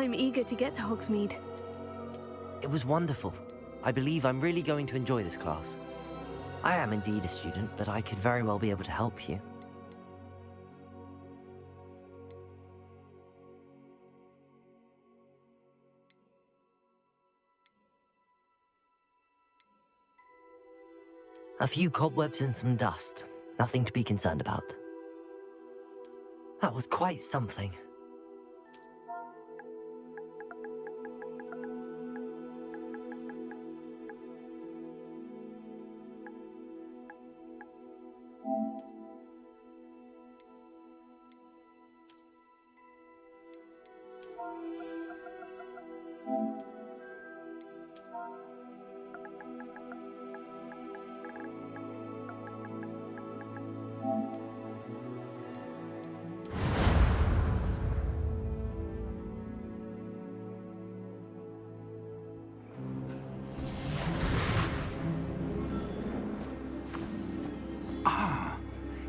I'm eager to get to Hogsmeade. It was wonderful. I believe I'm really going to enjoy this class. I am indeed a student, but I could very well be able to help you. A few cobwebs and some dust. Nothing to be concerned about. That was quite something.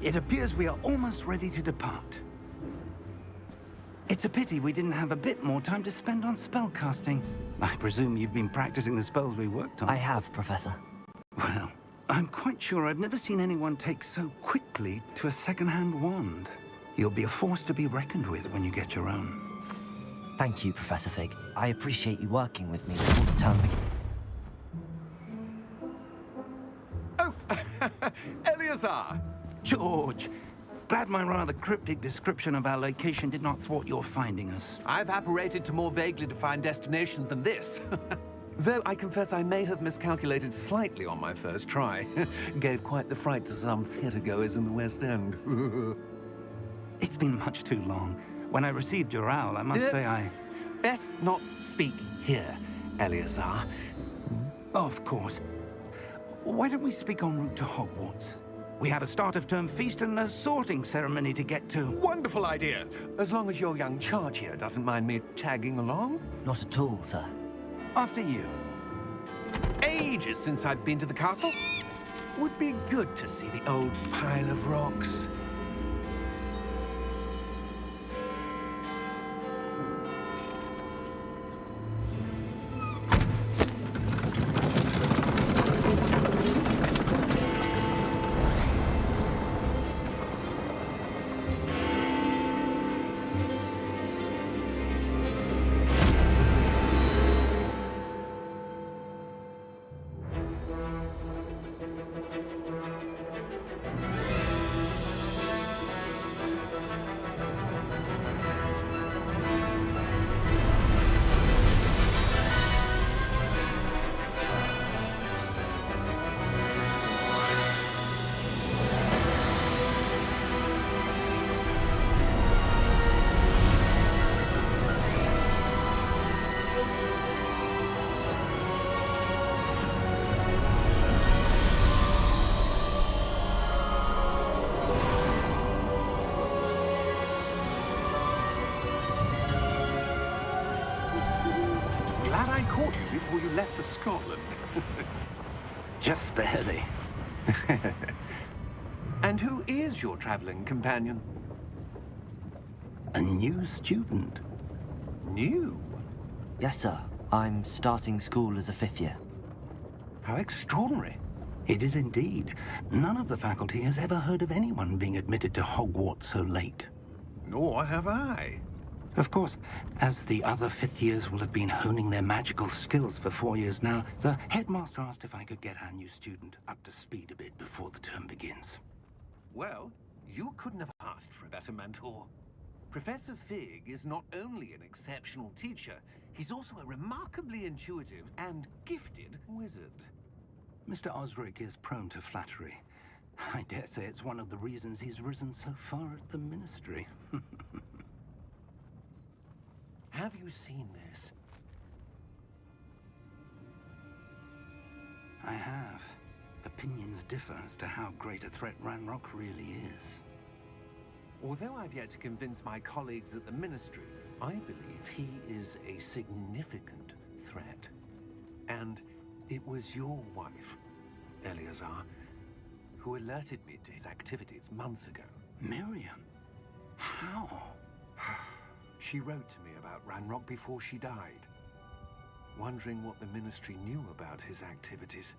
It appears we are almost ready to depart. It's a pity we didn't have a bit more time to spend on spellcasting. I presume you've been practicing the spells we worked on. I have, Professor. Well, I'm quite sure I've never seen anyone take so quickly to a second-hand wand. You'll be a force to be reckoned with when you get your own. Thank you, Professor Fig. I appreciate you working with me before the term begins. Oh, Eleazar! George, glad my rather cryptic description of our location did not thwart your finding us. I've apparated to more vaguely defined destinations than this. Though I confess I may have miscalculated slightly on my first try. Gave quite the fright to some theatergoers in the West End. It's been much too long. When I received your owl, I must say I... Best not speak here, Eleazar. Of course. Why don't we speak en route to Hogwarts? We have a start-of-term feast and a sorting ceremony to get to. Wonderful idea! As long as your young charge here doesn't mind me tagging along. Not at all, sir. After you. Ages since I've been to the castle. Would be good to see the old pile of rocks. Glad I caught you before you left for Scotland. Just barely. And who is your traveling companion? A new student. New? Yes, sir. I'm starting school as a 5th year. How extraordinary. It is indeed. None of the faculty has ever heard of anyone being admitted to Hogwarts so late. Nor have I. Of course, as the other 5th years will have been honing their magical skills for 4 years now, the headmaster asked if I could get our new student up to speed a bit before the term begins. Well, you couldn't have asked for a better mentor. Professor Fig is not only an exceptional teacher, he's also a remarkably intuitive and gifted wizard. Mr. Osric is prone to flattery. I dare say it's one of the reasons he's risen so far at the Ministry. Have you seen this? I have. Opinions differ as to how great a threat Ranrock really is. Although I've yet to convince my colleagues at the Ministry, I believe he is a significant threat. And it was your wife, Eleazar, who alerted me to his activities months ago. Miriam? How? She wrote to me about Ranrock before she died, wondering what the Ministry knew about his activities.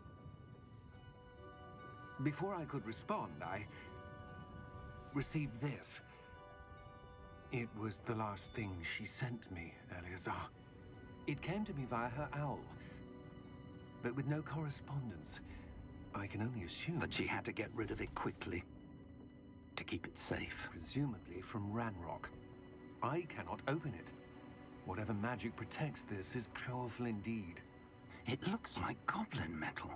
Before I could respond, I received this. It was the last thing she sent me, Eleazar. It came to me via her owl, but with no correspondence. I can only assume That she had to get rid of it quickly to keep it safe. presumably from Ranrock. I cannot open it. Whatever magic protects this is powerful indeed. It looks like goblin metal.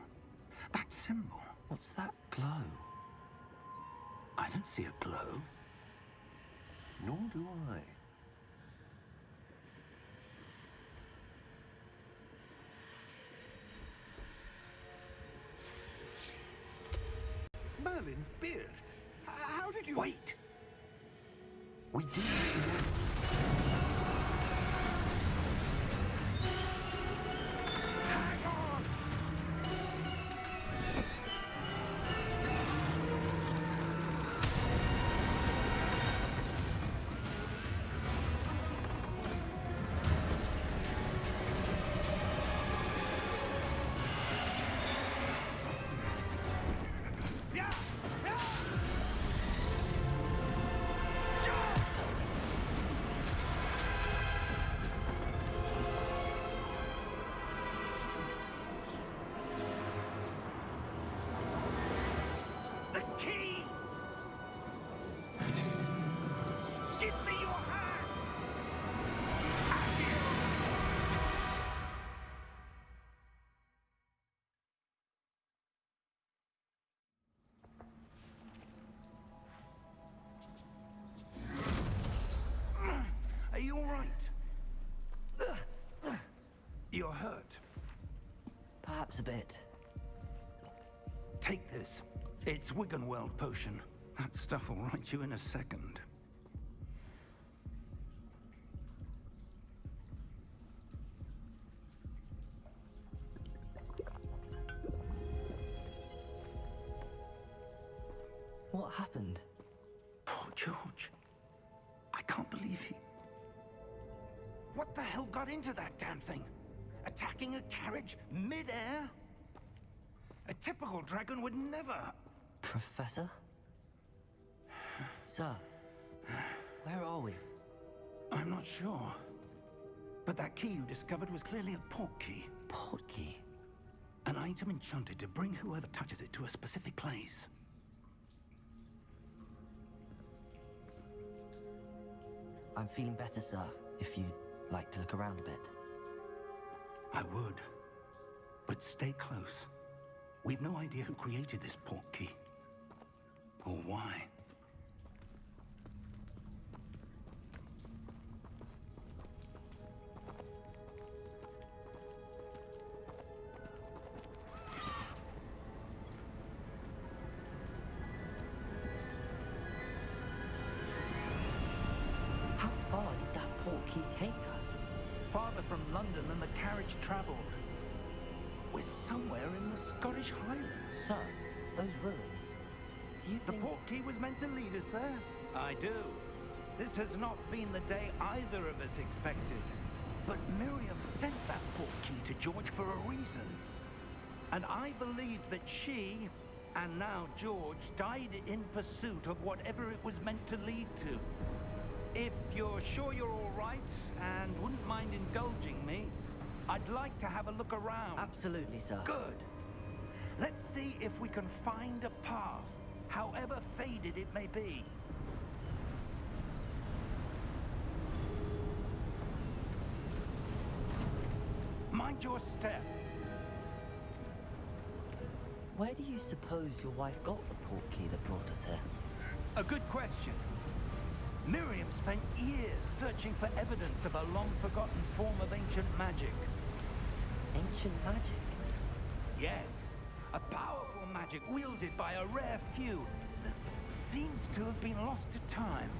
That symbol. What's that glow? I don't see a glow. Nor do I. Merlin's beard. How did you... Wait! We do. Hang on! Yeah! Yeah! Jump! The key! Give me your hand! Have you? Are you all right? You're hurt. Perhaps a bit. Take this. It's Wiggenweld potion. That stuff will right you in a second. What happened? Poor George. I can't believe he... What the hell got into that damn thing? Attacking a carriage mid-air? A typical dragon would never... Professor? Sir, where are we? I'm not sure. But that key you discovered was clearly a portkey. Portkey? An item enchanted to bring whoever touches it to a specific place. I'm feeling better, sir, if you'd like to look around a bit. I would. But stay close. We've no idea who created this portkey. Or why. How far did that portkey take us? Farther from London than the carriage traveled. We're somewhere in the Scottish Highlands. Sir, those ruins. Do you The think... portkey was meant to lead us there? I do. This has not been the day either of us expected. But Miriam sent that portkey to George for a reason. And I believe that she, and now George, died in pursuit of whatever it was meant to lead to. If you're sure you're all right and wouldn't mind indulging me, I'd like to have a look around. Absolutely, sir. Good. Let's see if we can find a path, however faded it may be. Mind your step. Where do you suppose your wife got the portkey that brought us here? A good question. Miriam spent years searching for evidence of a long-forgotten form of ancient magic. Ancient magic? Yes, a powerful magic wielded by a rare few that seems to have been lost to time.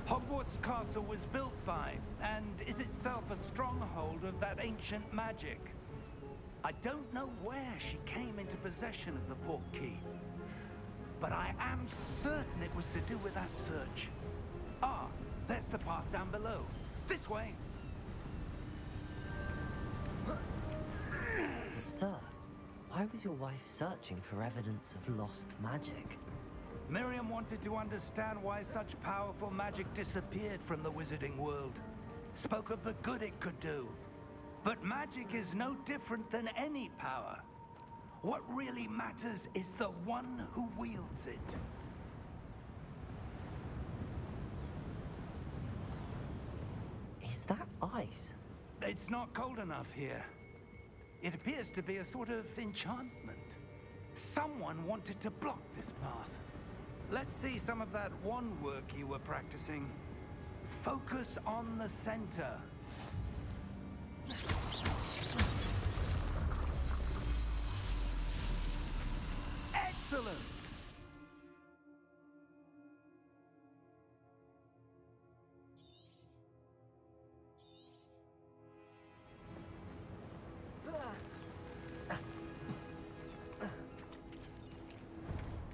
Hogwarts Castle was built by, and is itself a stronghold of that ancient magic. I don't know where she came into possession of the portkey, but I am certain it was to do with that search. Ah, there's the path down below. This way. Sir, why was your wife searching for evidence of lost magic? Miriam wanted to understand why such powerful magic disappeared from the wizarding world. Spoke of the good it could do. But magic is no different than any power. What really matters is the one who wields it. Is that ice? It's not cold enough here. It appears to be a sort of enchantment. Someone wanted to block this path. Let's see some of that wand work you were practicing. Focus on the center. Excellent!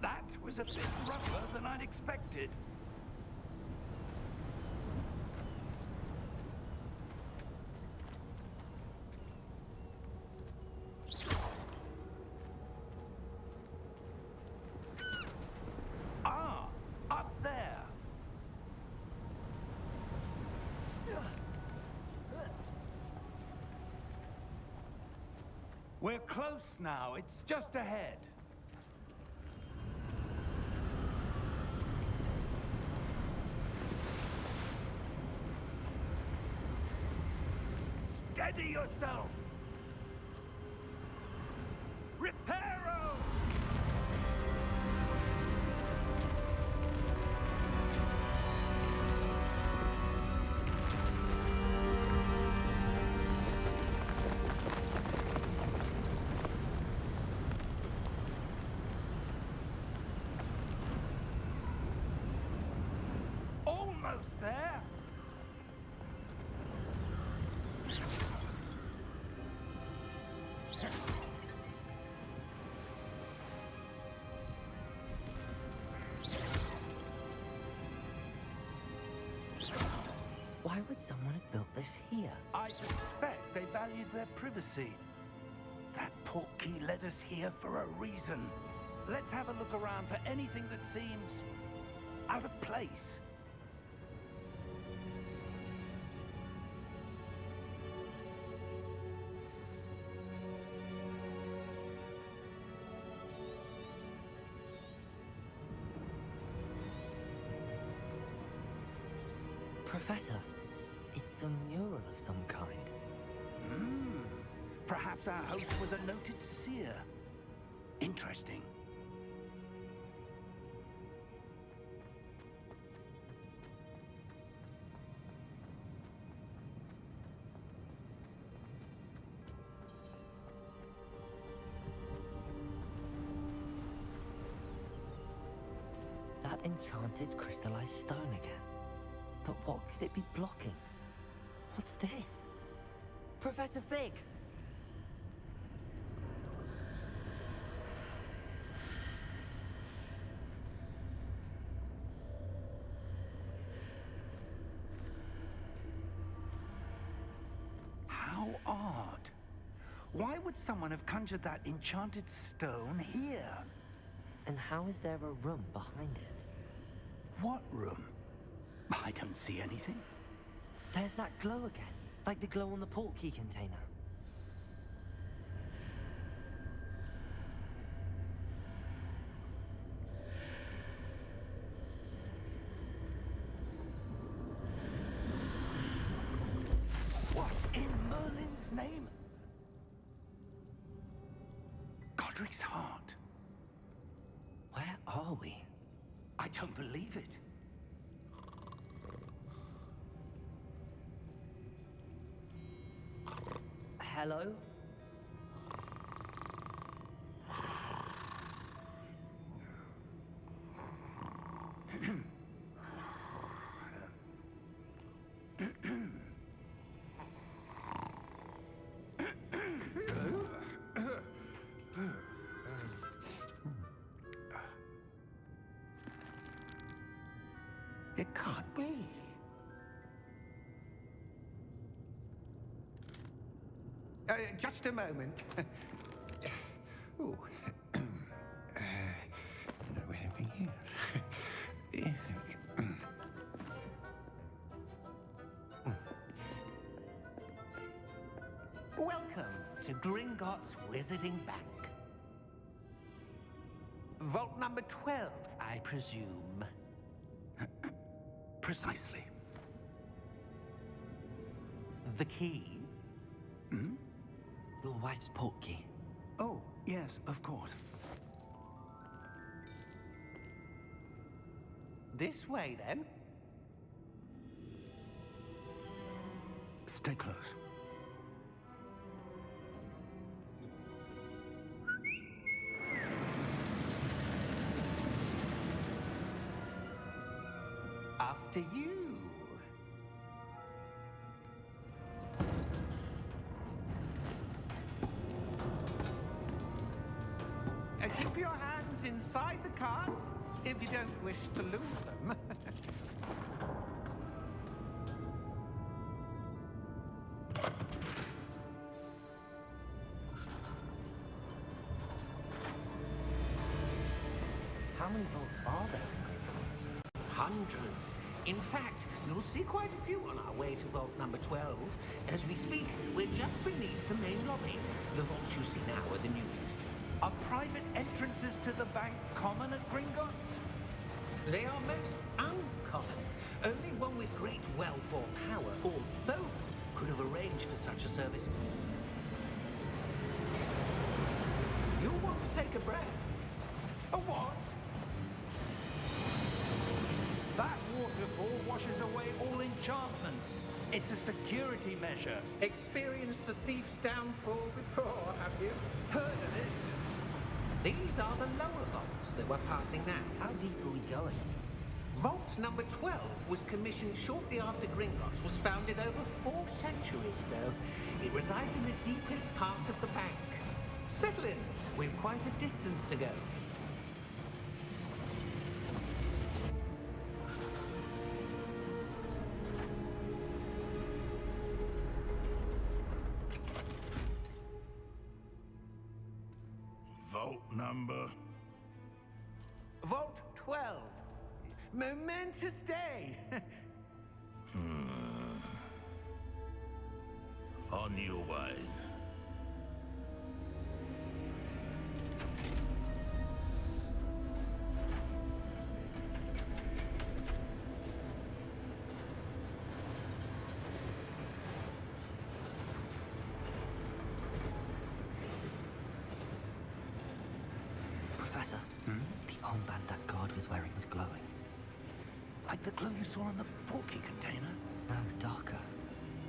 That was a bit rougher than I'd expected. Ah, up there. We're close now. It's just ahead. Steady yourself! Reparo! Almost there! Why would someone have built this here? I suspect they valued their privacy. That portkey led us here for a reason. Let's have a look around for anything that seems out of place. Professor, it's a mural of some kind. Perhaps our host was a noted seer. Interesting. That enchanted crystallized stone again. But what could it be blocking? What's this? Professor Fig! How odd. Why would someone have conjured that enchanted stone here? And how is there a room behind it? What room? I don't see anything. There's that glow again, like the glow on the portkey container. What in Merlin's name? Godric's heart. Where are we? I don't believe it. Hello? It can't be. Just a moment. Ooh. Where are we here? Welcome to Gringotts Wizarding Bank. Vault number 12, I presume. Precisely. The key? Hmm? Your wife's portkey. Oh, yes, of course. This way, then. Stay close. After you. Keep your hands inside the cards if you don't wish to lose them. How many vaults are there in Gringotts? Hundreds. In fact, you'll see quite a few on our way to vault number 12. As we speak, we're just beneath the main lobby. The vaults you see now are the newest. Are private entrances to the bank common at Gringotts? They are most uncommon. Only one with great wealth or power, or both, could have arranged for such a service. You'll want to take a breath. A what? That waterfall washes away all enchantments. It's a security measure. Experienced the thief's downfall before, have you? Heard of it? These are the lower vaults that we're passing now. How deep are we going? Vault number 12 was commissioned shortly after Gringotts was founded over 4 centuries ago. It resides in the deepest part of the bank. Settle in. We've quite a distance to go. Vault number? Vault 12. Momentous day. On your way. Professor, the armband that guard was wearing was glowing. Like the glow you saw on the portkey container? No, darker.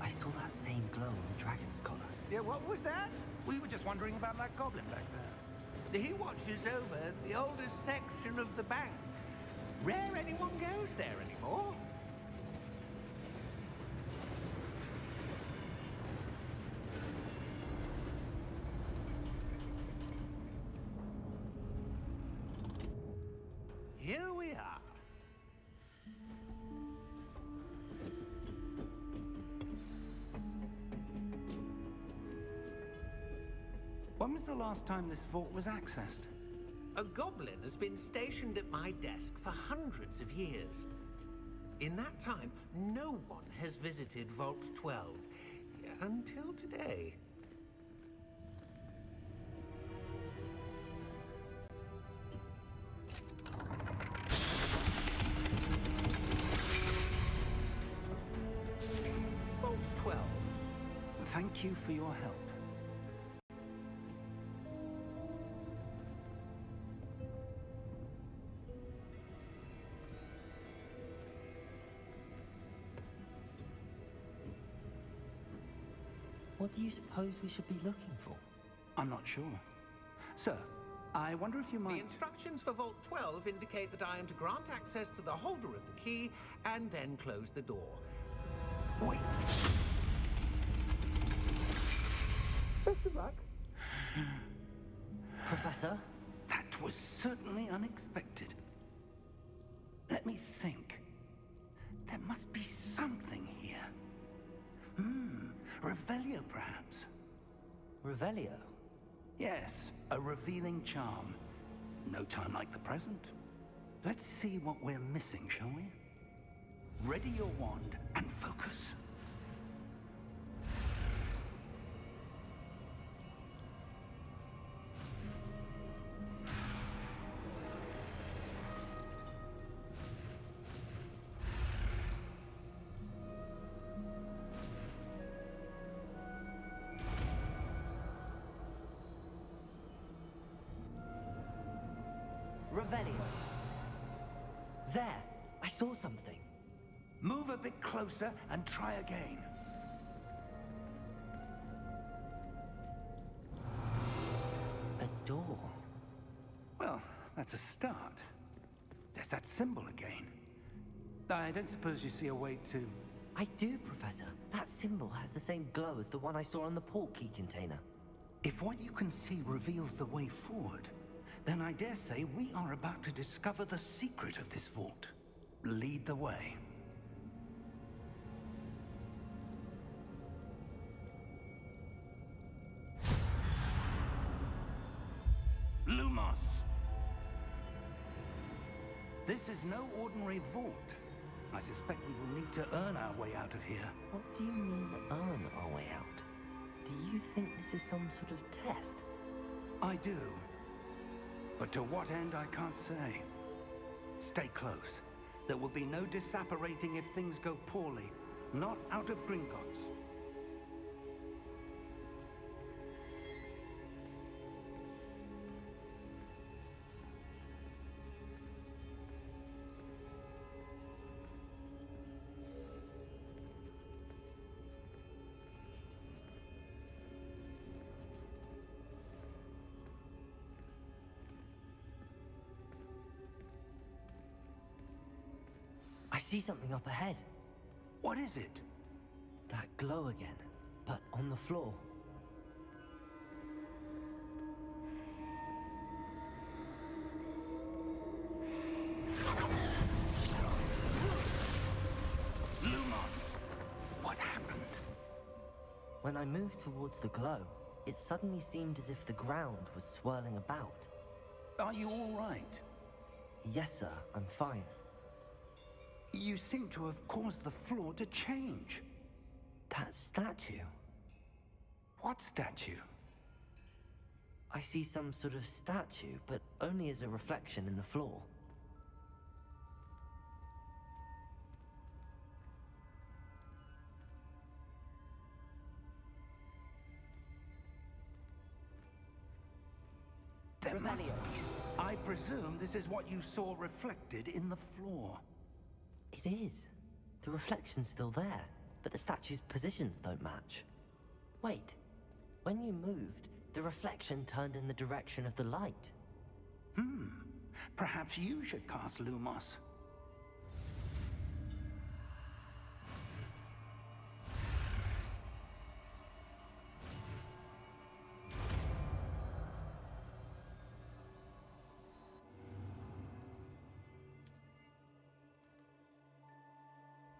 I saw that same glow on the dragon's collar. Yeah, what was that? We were just wondering about that goblin back there. He watches over the oldest section of the bank. Rare anyone goes there anymore. Here we are. When was the last time this vault was accessed? A goblin has been stationed at my desk for hundreds of years. In that time, no one has visited Vault 12 until today. Vault 12. Thank you for your help. What do you suppose we should be looking for? I'm not sure. Sir, I wonder if you The might... instructions for Vault 12 indicate that I am to grant access to the holder of the key and then close the door. Wait. Best of luck. Professor? That was certainly unexpected. Let me think. There must be something here. Revelio, perhaps? Revelio? Yes, a revealing charm. No time like the present. Let's see what we're missing, shall we? Ready your wand and focus. Revelio. There! I saw something. Move a bit closer and try again. A door. Well, that's a start. There's that symbol again. I don't suppose you see a way to... I do, Professor. That symbol has the same glow as the one I saw on the port key container. If what you can see reveals the way forward, then I dare say we are about to discover the secret of this vault. Lead the way. Lumos! This is no ordinary vault. I suspect we will need to earn our way out of here. What do you mean, earn our way out? Do you think this is some sort of test? I do. But to what end, I can't say. Stay close. There will be no disapparating if things go poorly. Not out of Gringotts. I see something up ahead. What is it? That glow again, but on the floor. Lumos! What happened? When I moved towards the glow, it suddenly seemed as if the ground was swirling about. Are you all right? Yes, sir, I'm fine. You seem to have caused the floor to change. That statue. What statue? I see some sort of statue, but only as a reflection in the floor. There must be. Revelio. I presume this is what you saw reflected in the floor. It is. The reflection's still there, but the statue's positions don't match. Wait. When you moved, the reflection turned in the direction of the light. Perhaps you should cast Lumos.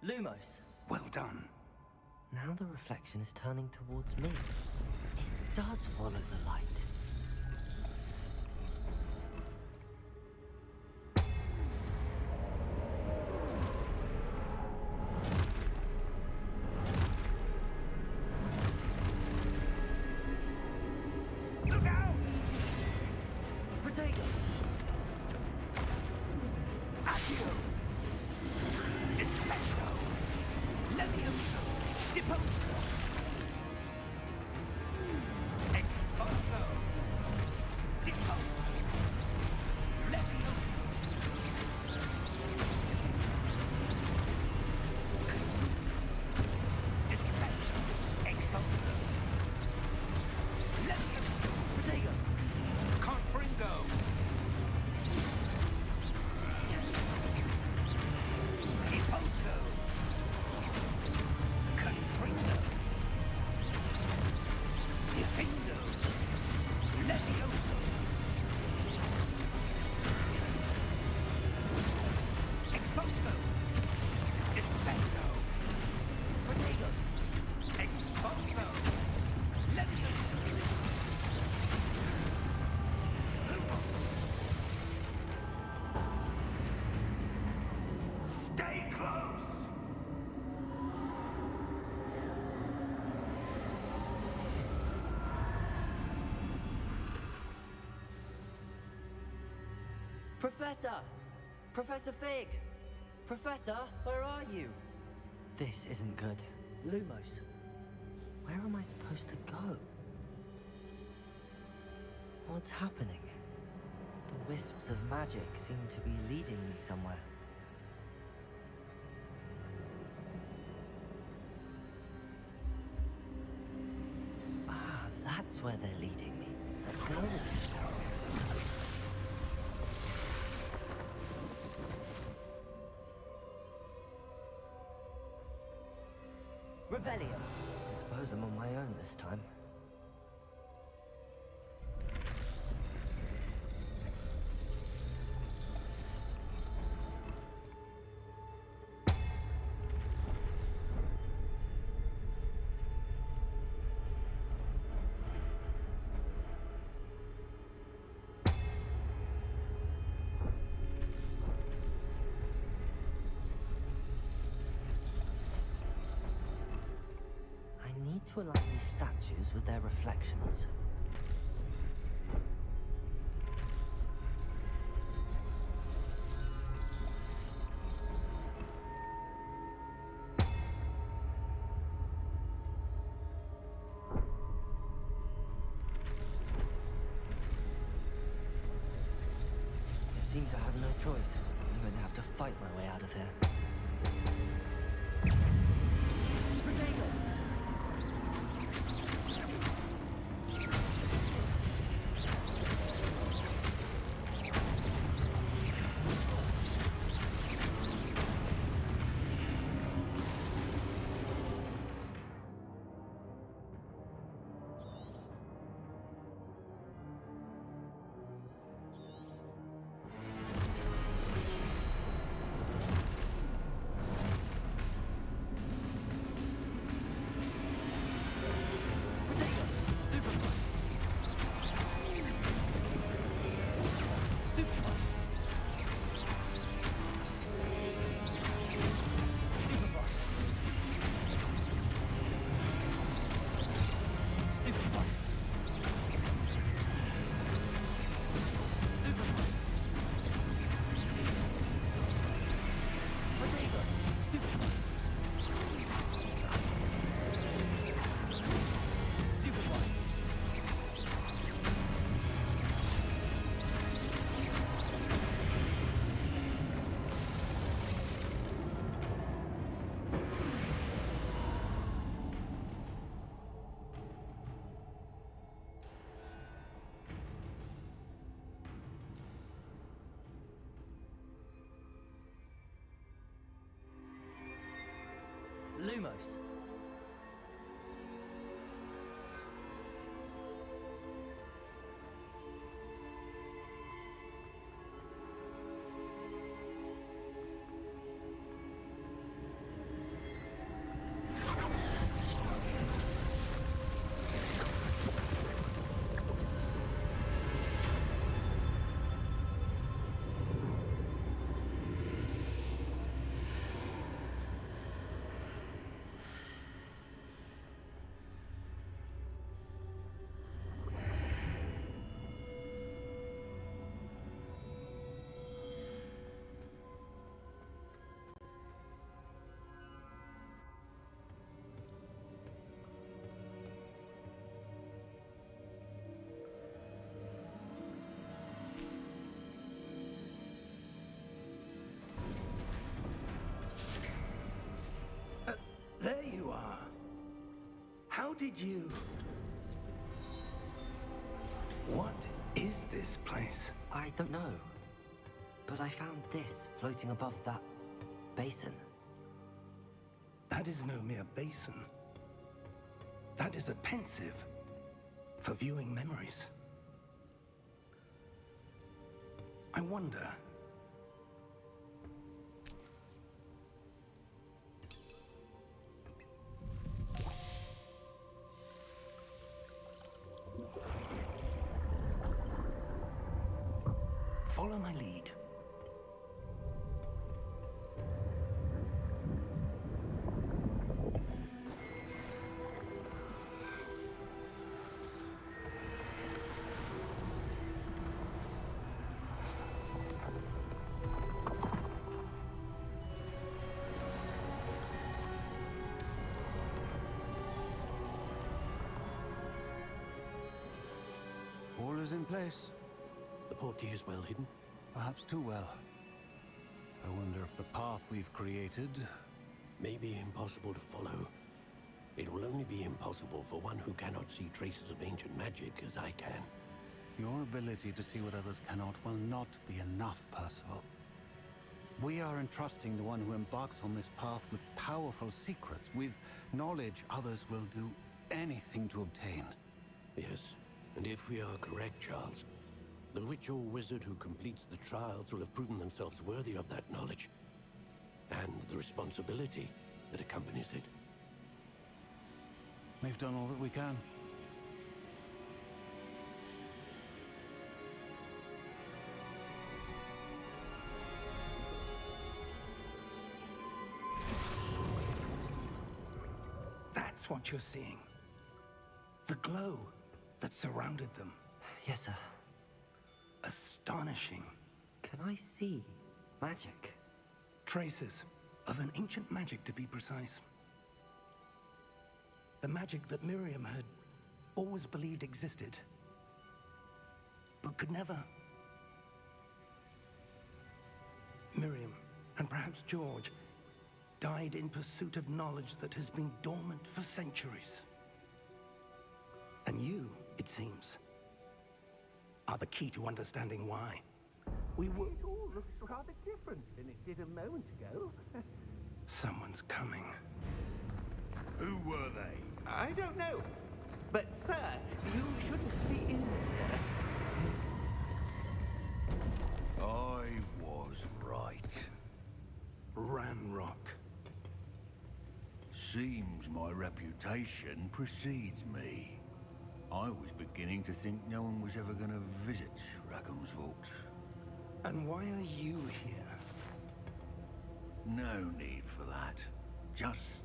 Lumos. Well done. Now the reflection is turning towards me. It does follow the light. Look out! Protego! Accio! Descendo! Levioso! Deposo! Exposo! Deposo! Levioso! Descendo! Exposo! Levioso! Protego! Confringo! Deposo! Confringo! Professor! Professor Fig! Professor, where are you? This isn't good. Lumos, where am I supposed to go? What's happening? The wisps of magic seem to be leading me somewhere. Ah, that's where they're leading me. A glow. Revelio. I suppose I'm on my own this time. To align these statues with their reflections. It seems I have no choice. I'm going to have to fight my way out of here. Lumos. There you are. How did you... What is this place? I don't know. But I found this floating above that basin. That is no mere basin. That is a pensive for viewing memories. I wonder... Follow my lead. is in place. The portkey is well hidden. Perhaps too well. I wonder if the path we've created... May be impossible to follow. It will only be impossible for one who cannot see traces of ancient magic as I can. Your ability to see what others cannot will not be enough, Percival. We are entrusting the one who embarks on this path with powerful secrets, with knowledge others will do anything to obtain. Yes, and if we are correct, Charles, the witch or wizard who completes the trials will have proven themselves worthy of that knowledge, and the responsibility that accompanies it. We've done all that we can. That's what you're seeing. The glow that surrounded them. Yes, sir. Astonishing. Can I see magic? Traces of an ancient magic, to be precise. The magic that Miriam had always believed existed, but could never. Miriam, and perhaps George, died in pursuit of knowledge that has been dormant for centuries. And you, it seems, are the key to understanding why. We were... It all looks rather different than it did a moment ago. Someone's coming. Who were they? I don't know. But, sir, you shouldn't be in here. I was right. Ranrock. Seems my reputation precedes me. I was beginning to think no one was ever going to visit Rackham's vault. And why are you here? No need for that. Just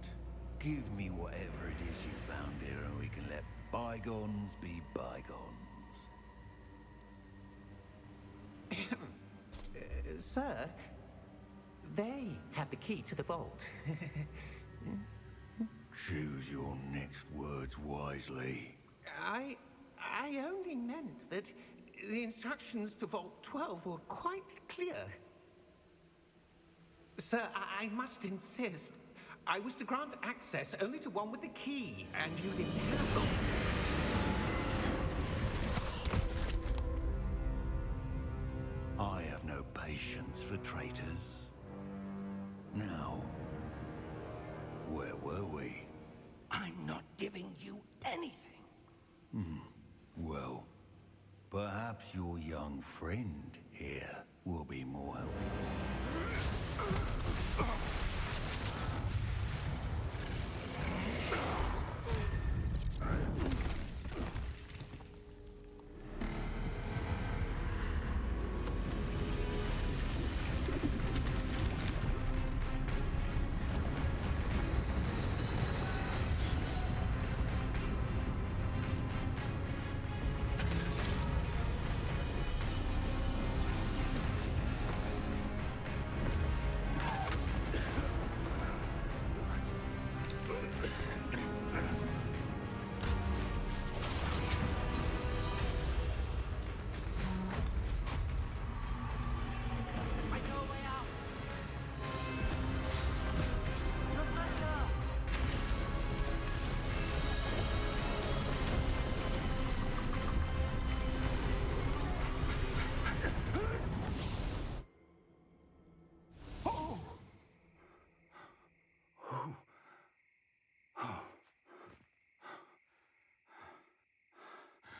give me whatever it is you found here and we can let bygones be bygones. Sir, they have the key to the vault. Choose your next words wisely. I only meant that the instructions to Vault 12 were quite clear. Sir, I must insist. I was to grant access only to one with the key, and you didn't have them. I have no patience for traitors. Now, where were we? I'm not giving you anything. Well, perhaps your young friend here will be more helpful.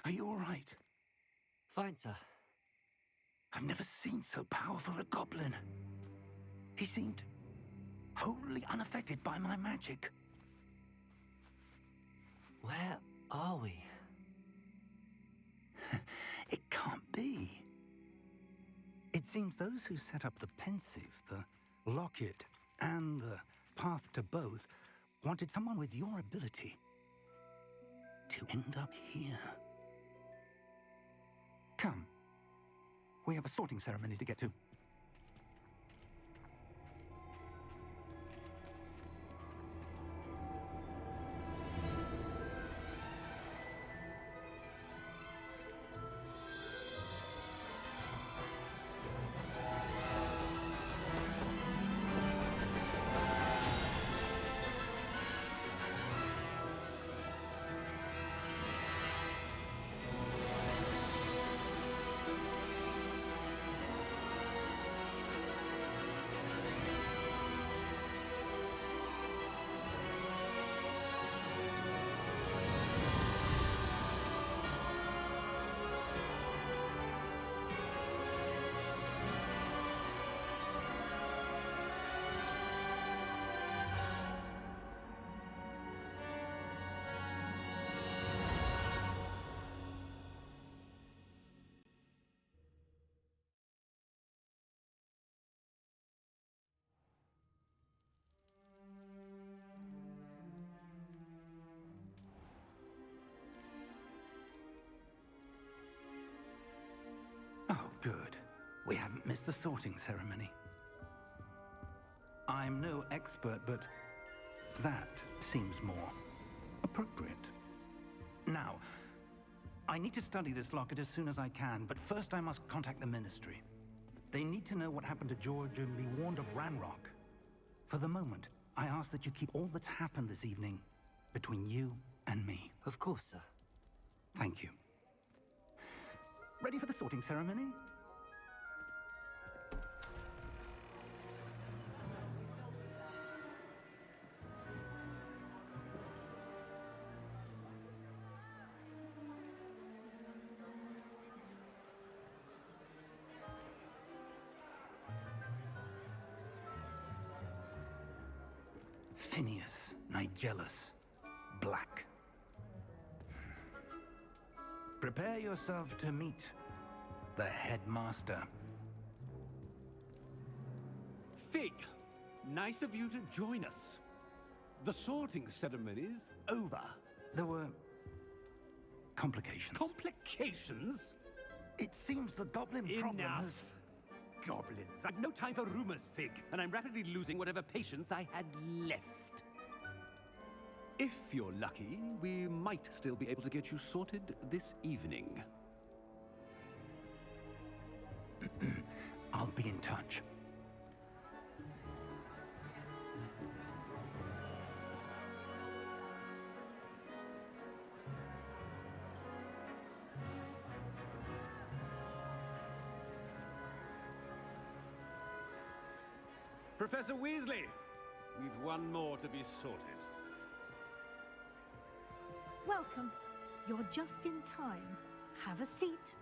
Are you all right? Fine, sir. I've never seen so powerful a goblin. He seemed wholly unaffected by my magic. Where are we? It can't be. It seems those who set up the pensive, the locket, and the path to both wanted someone with your ability to end up here. Come. We have a sorting ceremony to get to. We haven't missed the sorting ceremony. I'm no expert, but that seems more appropriate. Now, I need to study this locket as soon as I can, but first I must contact the Ministry. They need to know what happened to George and be warned of Ranrock. For the moment, I ask that you keep all that's happened this evening between you and me. Of course, sir. Thank you. Ready for the sorting ceremony? Phineas, Nigellus, Black. Prepare yourself to meet the headmaster. Fig, nice of you to join us. The sorting ceremony's over. There were complications. Complications? It seems the goblin problem Enough. has... Goblins. I've no time for rumors, Fig, and I'm rapidly losing whatever patience I had left. If you're lucky, we might still be able to get you sorted this evening. I'll be in touch. Professor Weasley, we've one more to be sorted. Welcome. You're just in time. Have a seat.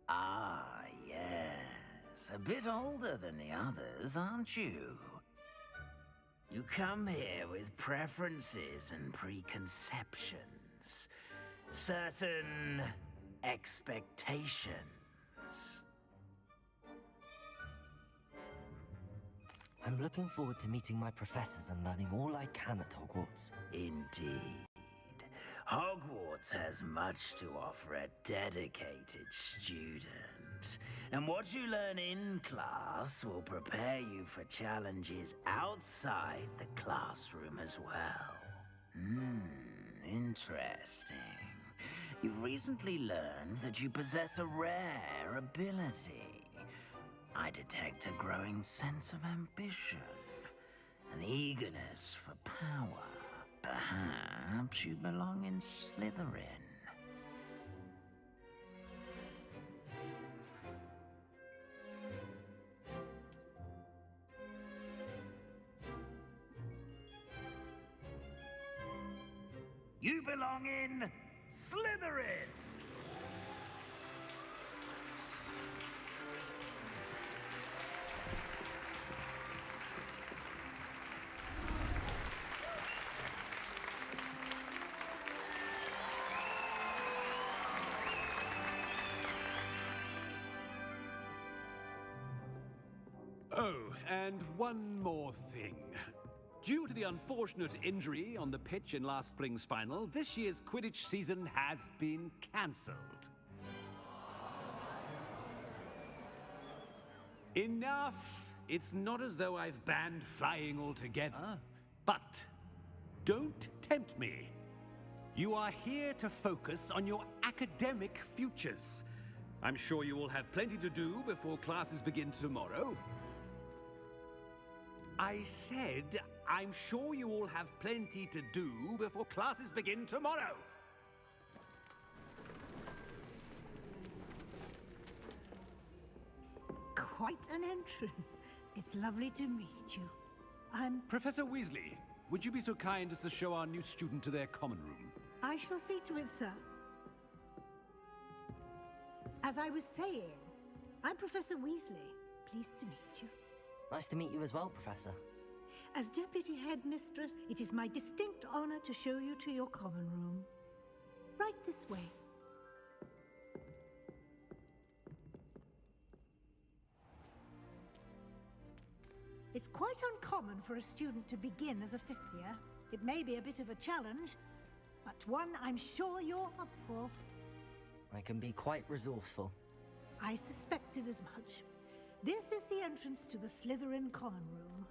Ah, yes. A bit older than the others, aren't you? You come here with preferences and preconceptions. Certain expectations. I'm looking forward to meeting my professors and learning all I can at Hogwarts. Indeed. Hogwarts has much to offer a dedicated student. And what you learn in class will prepare you for challenges outside the classroom as well. Interesting. You've recently learned that you possess a rare ability. I detect a growing sense of ambition, an eagerness for power. Perhaps you belong in Slytherin. You belong in Slytherin! Oh, and one more thing. Due to the unfortunate injury on the pitch in last spring's final, this year's Quidditch season has been cancelled. Enough! It's not as though I've banned flying altogether, but don't tempt me. You are here to focus on your academic futures. I'm sure you will have plenty to do before classes begin tomorrow. I said, I'm sure you all have plenty to do before classes begin tomorrow. Quite an entrance. It's lovely to meet you. I'm... Professor Weasley, would you be so kind as to show our new student to their common room? I shall see to it, sir. As I was saying, I'm Professor Weasley. Pleased to meet you. Nice to meet you as well, Professor. As Deputy Headmistress, it is my distinct honor to show you to your common room. Right this way. quite uncommon for a student to begin as a fifth year. It may be a bit of a challenge, but one I'm sure you're up for. I can be quite resourceful. I suspected as much. This is the entrance to the Slytherin Common Room.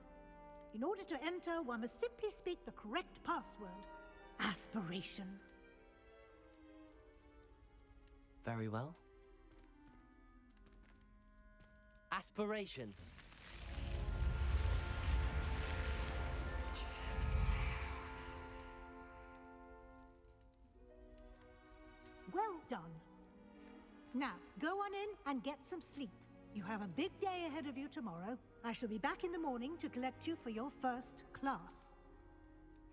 In order to enter, one must simply speak the correct password. Aspiration. Very well. Aspiration. Well done. Now, go on in and get some sleep. You have a big day ahead of you tomorrow. I shall be back in the morning to collect you for your first class.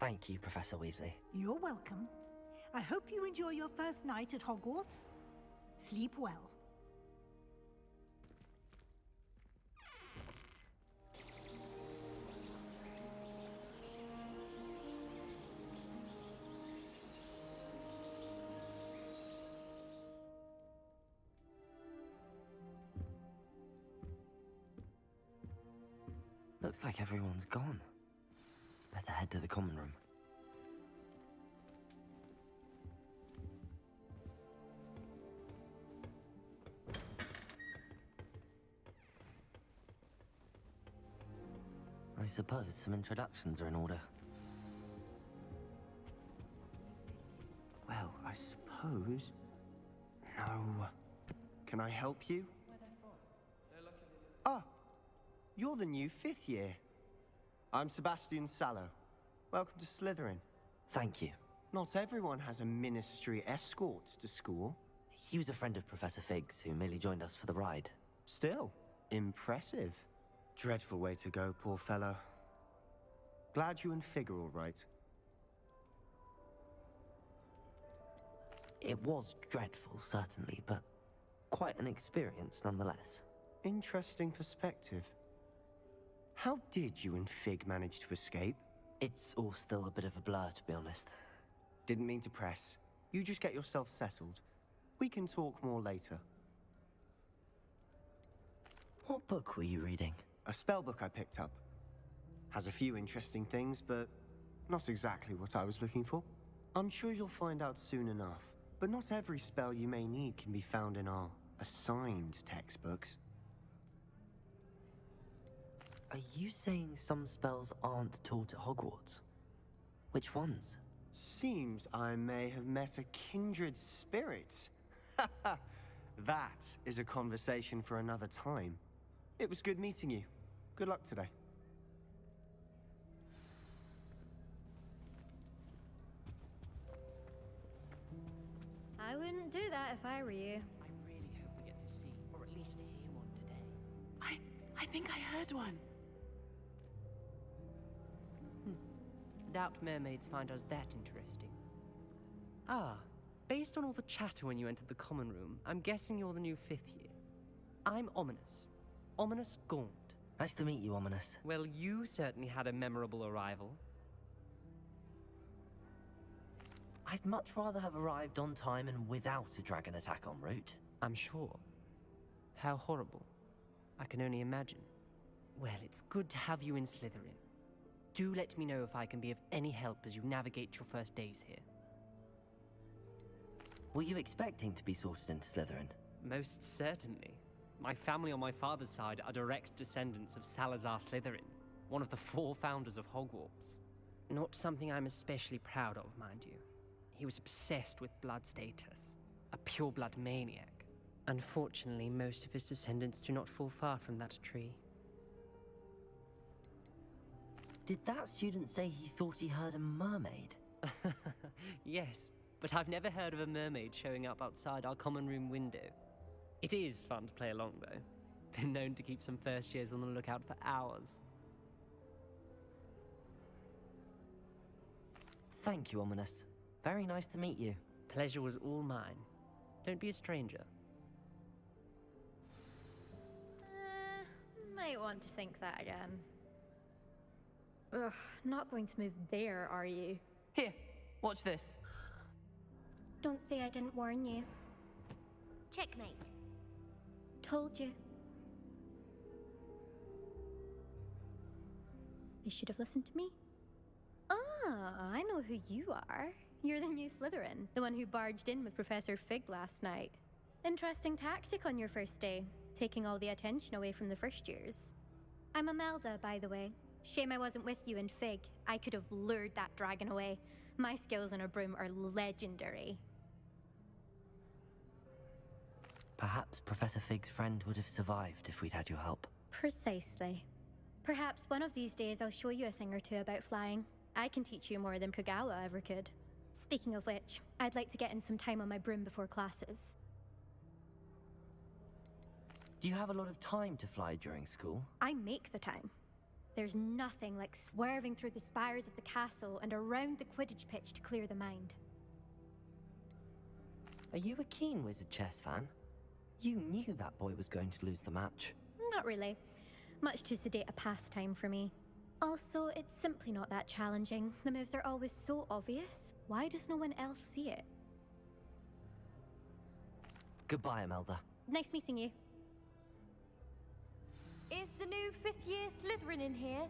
Thank you, Professor Weasley. You're welcome. I hope you enjoy your first night at Hogwarts. Sleep well. Looks like everyone's gone. Better head to the common room. I suppose some introductions are in order. Well, I suppose... No. Can I help you? Ah, you're the new fifth year. I'm Sebastian Sallow. Welcome to Slytherin. Thank you. Not everyone has a ministry escort to school. He was a friend of Professor Fig's who merely joined us for the ride. Still, impressive. Dreadful way to go, poor fellow. Glad you and Fig are all right. It was dreadful, certainly, but quite an experience nonetheless. Interesting perspective. How did you and Fig manage to escape? It's all still a bit of a blur, to be honest. Didn't mean to press. You just get yourself settled. We can talk more later. What book were you reading? A spell book I picked up. Has a few interesting things, but not exactly what I was looking for. I'm sure you'll find out soon enough. But not every spell you may need can be found in our assigned textbooks. Are you saying some spells aren't taught at Hogwarts? Which ones? Seems I may have met a kindred spirit. That is a conversation for another time. It was good meeting you. Good luck today. I wouldn't do that if I were you. I really hope we get to see, or at least hear one today. I think I heard one. Doubt mermaids find us that interesting. Ah, based on all the chatter when you entered the common room, I'm guessing you're the new fifth year. I'm Ominous. Ominous Gaunt. Nice to meet you, Ominous. Well, you certainly had a memorable arrival. I'd much rather have arrived on time and without a dragon attack en route. I'm sure. How horrible. I can only imagine. Well, it's good to have you in Slytherin. Do let me know if I can be of any help as you navigate your first days here. Were you expecting to be sorted into Slytherin? Most certainly. My family on my father's side are direct descendants of Salazar Slytherin, one of the 4 founders of Hogwarts. Not something I'm especially proud of, mind you. He was obsessed with blood status, a pure-blood maniac. Unfortunately, most of his descendants do not fall far from that tree. Did that student say he thought he heard a mermaid? Yes, but I've never heard of a mermaid showing up outside our common room window. It is fun to play along, though. Been known to keep some first years on the lookout for hours. Thank you, Ominous. Very nice to meet you. Pleasure was all mine. Don't be a stranger. Might want to think that again. Ugh, not going to move there, are you? Here, watch this. Don't say I didn't warn you. Checkmate. Told you. They should have listened to me. Ah, I know who you are. You're the new Slytherin, the one who barged in with Professor Fig last night. Interesting tactic on your first day, taking all the attention away from the first years. I'm Imelda, by the way. Shame I wasn't with you in Fig. I could have lured that dragon away. My skills on a broom are legendary. Perhaps Professor Fig's friend would have survived if we'd had your help. Precisely. Perhaps one of these days I'll show you a thing or two about flying. I can teach you more than Kogawa ever could. Speaking of which, I'd like to get in some time on my broom before classes. Do you have a lot of time to fly during school? I make the time. There's nothing like swerving through the spires of the castle and around the Quidditch pitch to clear the mind. Are you a keen Wizard chess fan? You knew that boy was going to lose the match. Not really. Much too sedate a pastime for me. Also, it's simply not that challenging. The moves are always so obvious. Why does no one else see it? Goodbye, Imelda. Nice meeting you. Is the new 5th year Slytherin in here?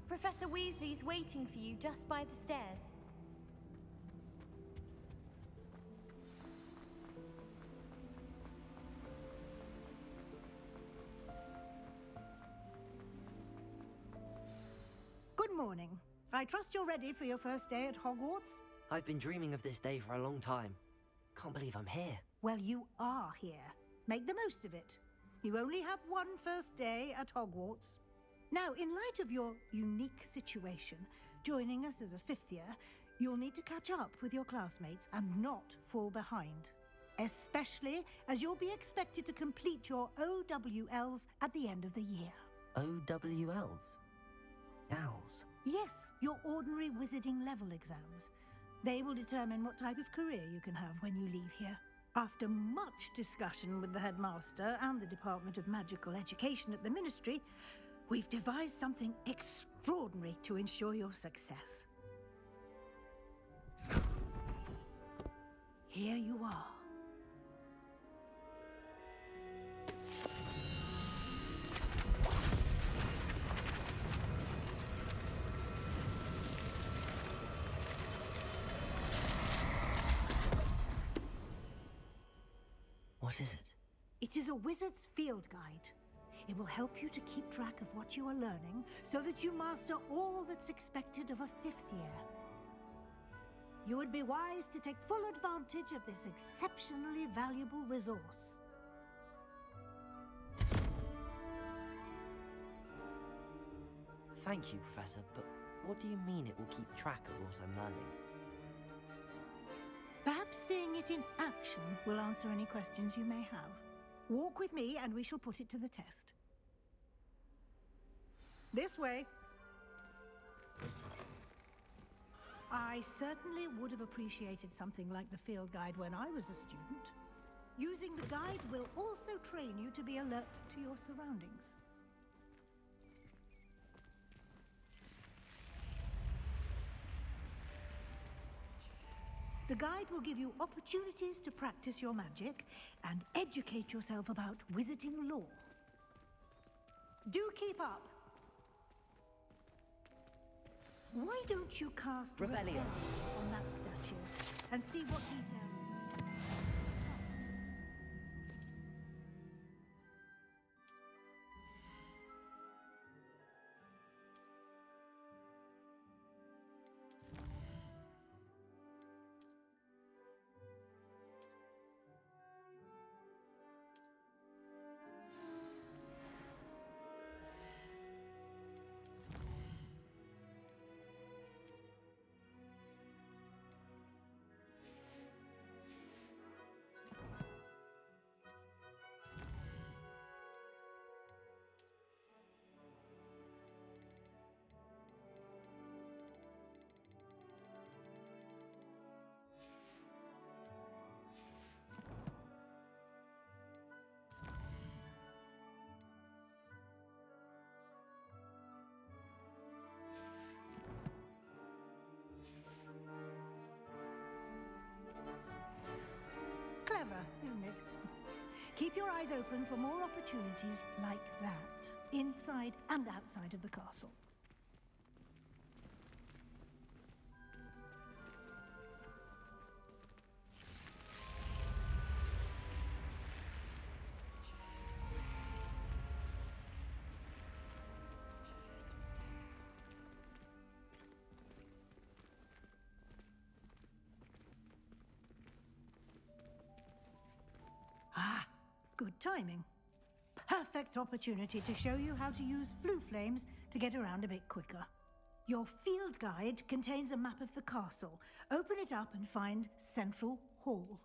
Professor Weasley's waiting for you just by the stairs. Good morning. I trust you're ready for your first day at Hogwarts? I've been dreaming of this day for a long time. Can't believe I'm here. Well, you are here. Make the most of it. You only have one first day at Hogwarts. Now, in light of your unique situation, joining us as a 5th year, you'll need to catch up with your classmates and not fall behind. Especially as you'll be expected to complete your OWLs at the end of the year. OWLs? Owls? Yes, your ordinary wizarding level exams. They will determine what type of career you can have when you leave here. After much discussion with the headmaster and the Department of Magical Education at the Ministry, we've devised something extraordinary to ensure your success. Here you are. What is it? It is a wizard's field guide. It will help you to keep track of what you are learning so that you master all that's expected of a 5th year. You would be wise to take full advantage of this exceptionally valuable resource. Thank you, Professor, but what do you mean it will keep track of what I'm learning? Perhaps seeing it in action will answer any questions you may have. Walk with me and we shall put it to the test. This way. I certainly would have appreciated something like the field guide when I was a student. Using the guide will also train you to be alert to your surroundings. The guide will give you opportunities to practice your magic and educate yourself about wizarding lore. Do keep up. Why don't you cast Revelio on that statue and see what he tells? Clever, isn't it? Keep your eyes open for more opportunities like that, inside and outside of the castle. Good timing. Perfect opportunity to show you how to use flue flames to get around a bit quicker. Your field guide contains a map of the castle. Open it up and find Central Hall.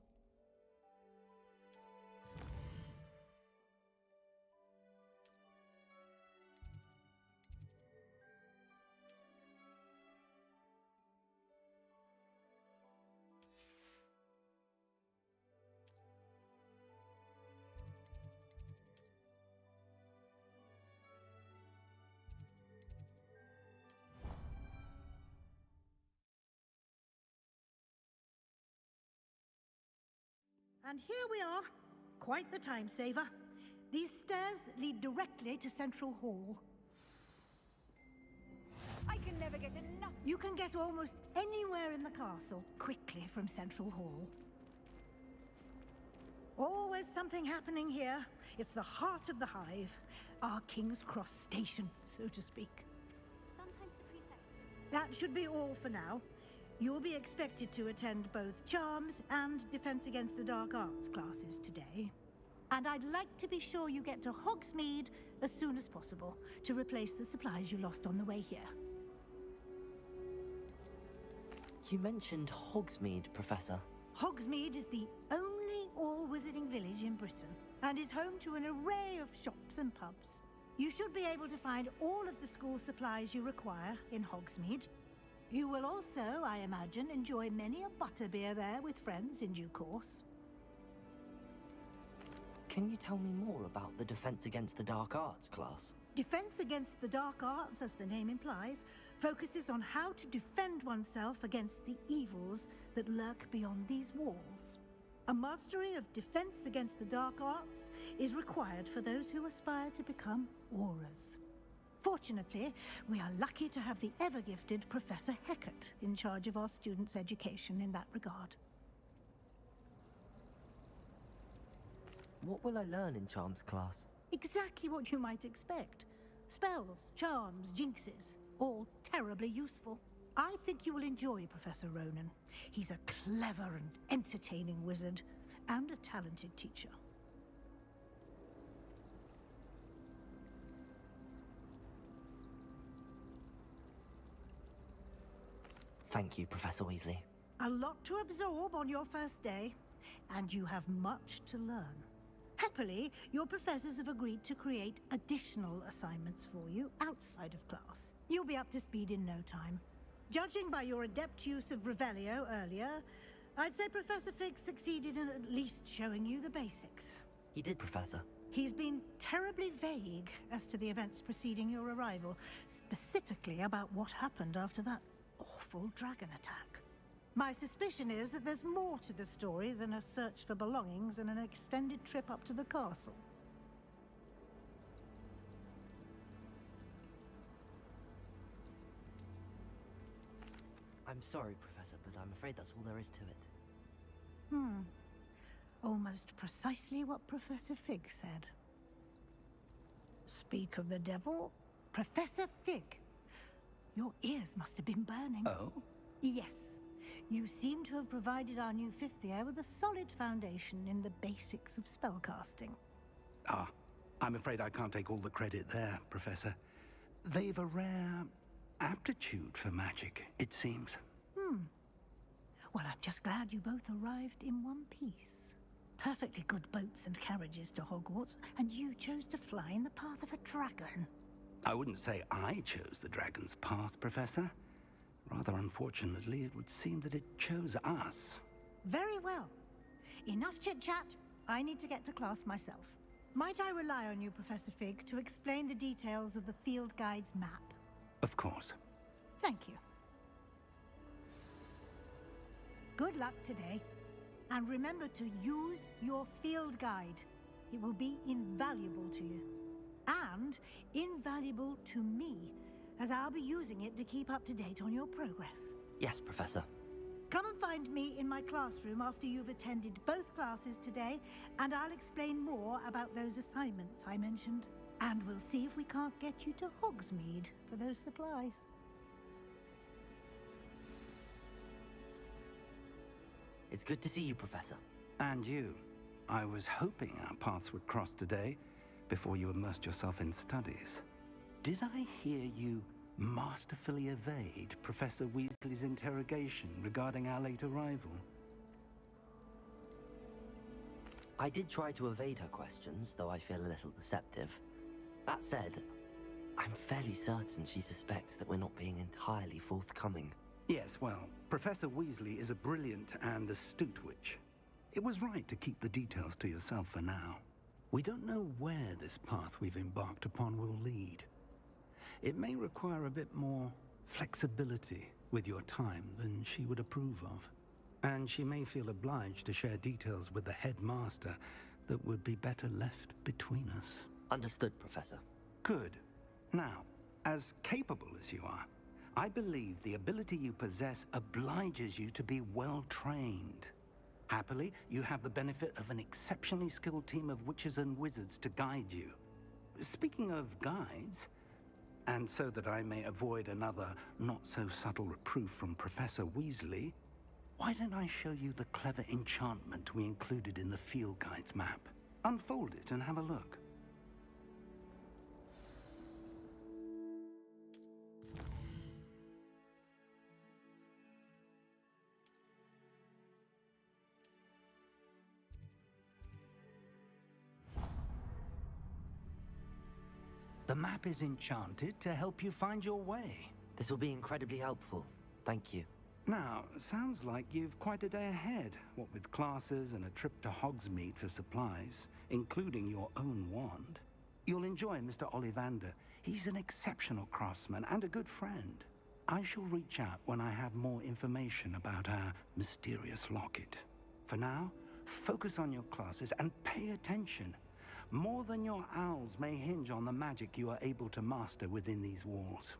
And here we are. Quite the time saver. These stairs lead directly to Central Hall. I can never get enough. You can get almost anywhere in the castle quickly from Central Hall. Always something happening here. It's the heart of the hive. Our King's Cross station, so to speak. Sometimes the prefects... That should be all for now. You'll be expected to attend both Charms and Defense Against the Dark Arts classes today. And I'd like to be sure you get to Hogsmeade as soon as possible to replace the supplies you lost on the way here. You mentioned Hogsmeade, Professor. Hogsmeade is the only all-wizarding village in Britain and is home to an array of shops and pubs. You should be able to find all of the school supplies you require in Hogsmeade. You will also, I imagine, enjoy many a butterbeer there with friends in due course. Can you tell me more about the Defense Against the Dark Arts class? Defense Against the Dark Arts, as the name implies, focuses on how to defend oneself against the evils that lurk beyond these walls. A mastery of Defense Against the Dark Arts is required for those who aspire to become Aurors. Fortunately, we are lucky to have the ever-gifted Professor Hecat in charge of our students' education in that regard. What will I learn in Charms class? Exactly what you might expect. Spells, charms, jinxes, all terribly useful. I think you will enjoy Professor Ronan. He's a clever and entertaining wizard, and a talented teacher. Thank you, Professor Weasley. A lot to absorb on your first day, and you have much to learn. Happily, your professors have agreed to create additional assignments for you outside of class. You'll be up to speed in no time. Judging by your adept use of Revelio earlier, I'd say Professor Fig succeeded in at least showing you the basics. He did, Professor. He's been terribly vague as to the events preceding your arrival, specifically about what happened after that awful dragon attack. My suspicion is that there's more to the story than a search for belongings and an extended trip up to the castle. I'm sorry, Professor, but I'm afraid that's all there is to it. Almost precisely what Professor Fig said. Speak of the devil, Professor Fig. Your ears must have been burning. Oh? Yes. You seem to have provided our new fifth year with a solid foundation in the basics of spellcasting. Ah, I'm afraid I can't take all the credit there, Professor. They've a rare aptitude for magic, it seems. Well, I'm just glad you both arrived in one piece. Perfectly good boats and carriages to Hogwarts, and you chose to fly in the path of a dragon. I wouldn't say I chose the dragon's path, Professor. Rather unfortunately, it would seem that it chose us. Very well. Enough chit-chat. I need to get to class myself. Might I rely on you, Professor Fig, to explain the details of the field guide's map? Of course. Thank you. Good luck today. And remember to use your field guide. It will be invaluable to you. And invaluable to me, as I'll be using it to keep up to date on your progress. Yes, Professor. Come and find me in my classroom after you've attended both classes today, and I'll explain more about those assignments I mentioned. And we'll see if we can't get you to Hogsmeade for those supplies. It's good to see you, Professor. And you. I was hoping our paths would cross today, before you immersed yourself in studies. Did I hear you masterfully evade Professor Weasley's interrogation regarding our late arrival? I did try to evade her questions, though I feel a little deceptive. That said, I'm fairly certain she suspects that we're not being entirely forthcoming. Yes, well, Professor Weasley is a brilliant and astute witch. It was right to keep the details to yourself for now. We don't know where this path we've embarked upon will lead. It may require a bit more flexibility with your time than she would approve of. And she may feel obliged to share details with the headmaster that would be better left between us. Understood, Professor. Good. Now, as capable as you are, I believe the ability you possess obliges you to be well trained. Happily, you have the benefit of an exceptionally skilled team of witches and wizards to guide you. Speaking of guides, and so that I may avoid another not-so-subtle reproof from Professor Weasley, why don't I show you the clever enchantment we included in the field guide's map? Unfold it and have a look. The map is enchanted to help you find your way. This will be incredibly helpful. Thank you. Now, sounds like you've quite a day ahead, what with classes and a trip to Hogsmeade for supplies, including your own wand. You'll enjoy Mr. Ollivander. He's an exceptional craftsman and a good friend. I shall reach out when I have more information about our mysterious locket. For now, focus on your classes and pay attention. More than your owls may hinge on the magic you are able to master within these walls.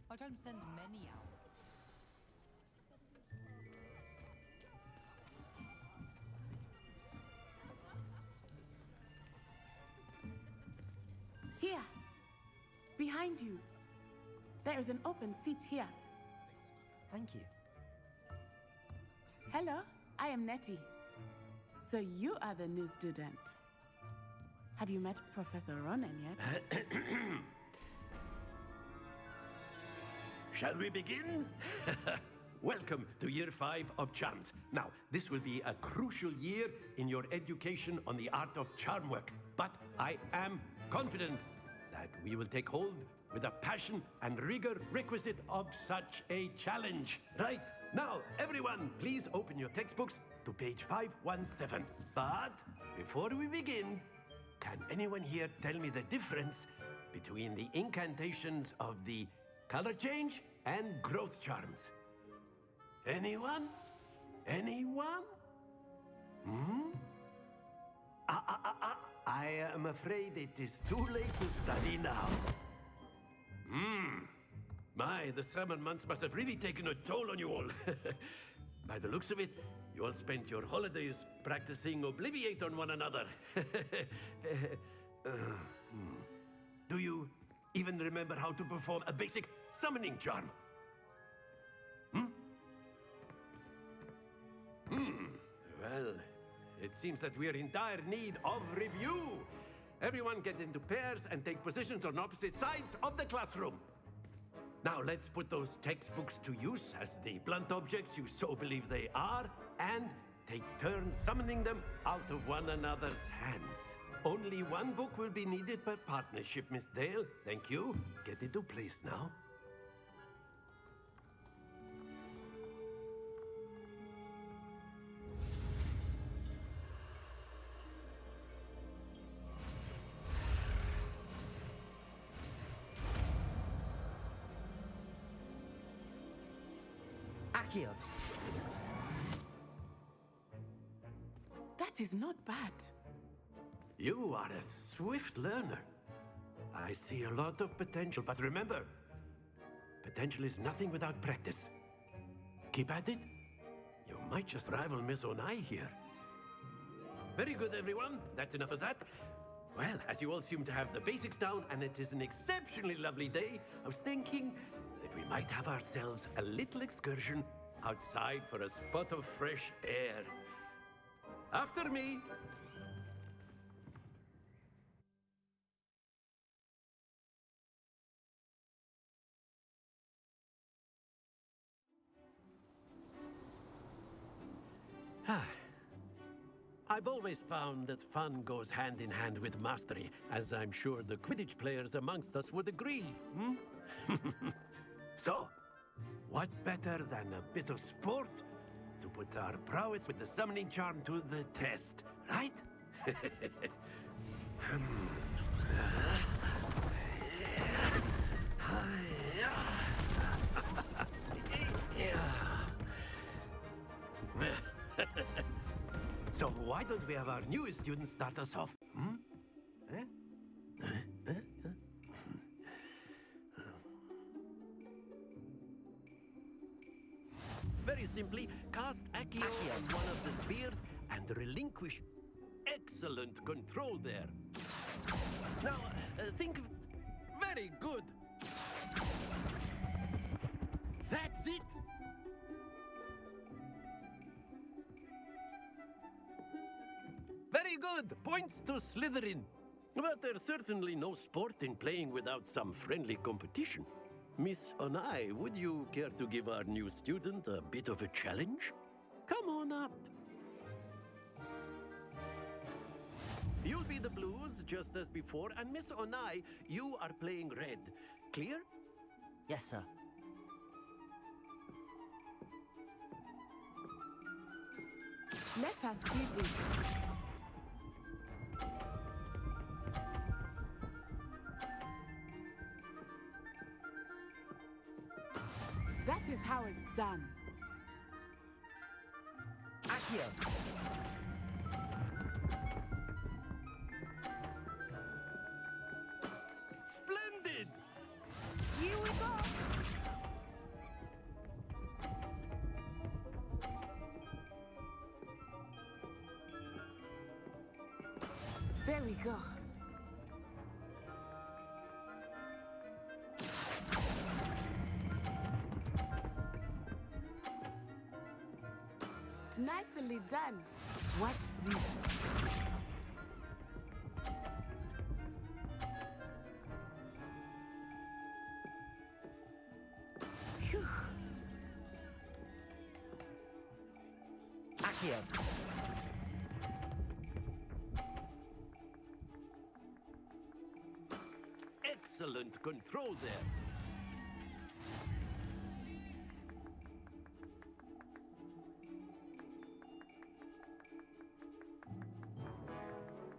I don't send many out. Here, behind you. There is an open seat here. Thank you. Hello, I am Nettie. So you are the new student. Have you met Professor Ronan yet? Shall we begin? Welcome to Year 5 of Charms. Now, this will be a crucial year in your education on the art of charm work. But I am confident that we will take hold with the passion and rigor requisite of such a challenge. Right, now, everyone, please open your textbooks to page 517. But before we begin, can anyone here tell me the difference between the incantations of the color change and growth charms? Anyone? Anyone? I am afraid it is too late to study now. My, the summer months must have really taken a toll on you all. By the looks of it, you all spent your holidays practicing Obliviate on one another. Do you even remember how to perform a basic summoning charm? Well, it seems that we are in dire need of review. Everyone get into pairs and take positions on opposite sides of the classroom. Now let's put those textbooks to use as the blunt objects you so believe they are, and take turns summoning them out of one another's hands. Only one book will be needed per partnership, Miss Dale. Thank you. Get into place now. Accio. That is not bad. You are a swift learner. I see a lot of potential, but remember, potential is nothing without practice. Keep at it. You might just rival Miss Onai here. Very good, everyone. That's enough of that. Well, as you all seem to have the basics down, and it is an exceptionally lovely day, I was thinking that we might have ourselves a little excursion outside for a spot of fresh air. After me. I've always found that fun goes hand in hand with mastery, as I'm sure the Quidditch players amongst us would agree, So, what better than a bit of sport to put our prowess with the summoning charm to the test, right? So why don't we have our newest student start us off? Very simply, cast Accio on one of the spheres and relinquish excellent control there. Now, think of... Very good. That's it. Very good. Points to Slytherin. But there's certainly no sport in playing without some friendly competition. Miss Onai, would you care to give our new student a bit of a challenge? Come on up. You'll be the blues, just as before, and Miss Onai, you are playing red. Clear? Yes, sir. Let us see this. That is how it's done. Accio. Splendid! Here we go. There we go. Nicely done. Watch this. Phew. Accio. Excellent control there.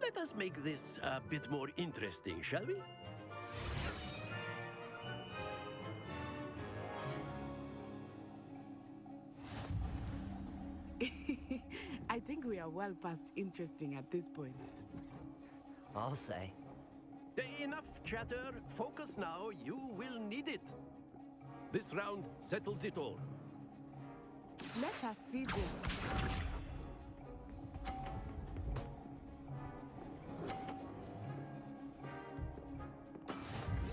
Let us make this a bit more interesting, shall we? I think we are well past interesting at this point. I'll say. Enough chatter. Focus now. You will need it. This round settles it all. Let us see this.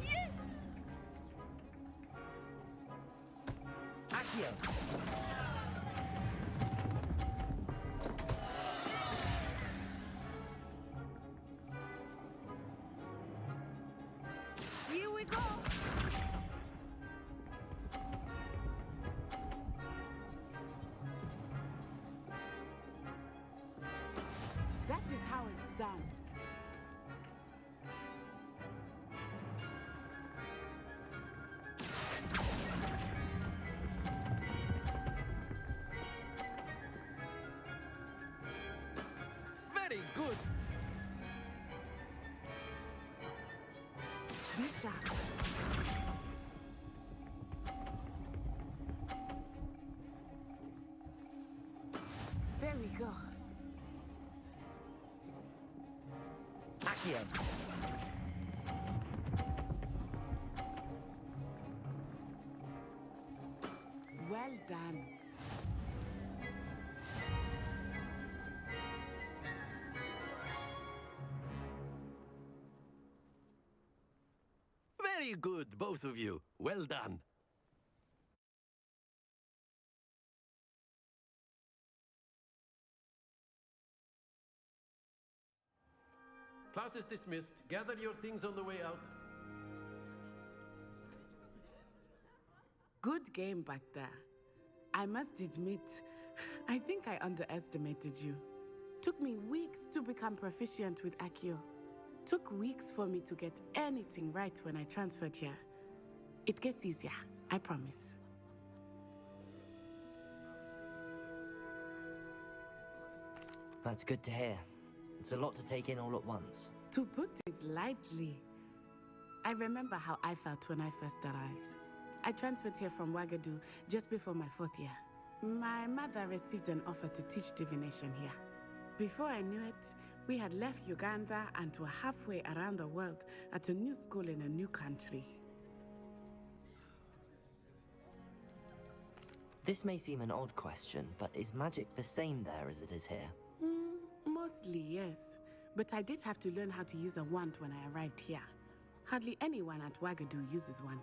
Yes! Accio. Here we go. That is how it's done. Very good. Be sharp. go. Accio! Well done. Very good, both of you. Well done. Class is dismissed. Gather your things on the way out. Good game back there. I must admit, I think I underestimated you. Took me weeks to become proficient with Accio. Took weeks for me to get anything right when I transferred here. It gets easier, I promise. That's good to hear. It's a lot to take in all at once. To put it lightly, I remember how I felt when I first arrived. I transferred here from Wagadu just before my 4th year. My mother received an offer to teach divination here. Before I knew it, we had left Uganda and were halfway around the world at a new school in a new country. This may seem an odd question, but is magic the same there as it is here? Mostly, yes. But I did have to learn how to use a wand when I arrived here. Hardly anyone at Wagadu uses one.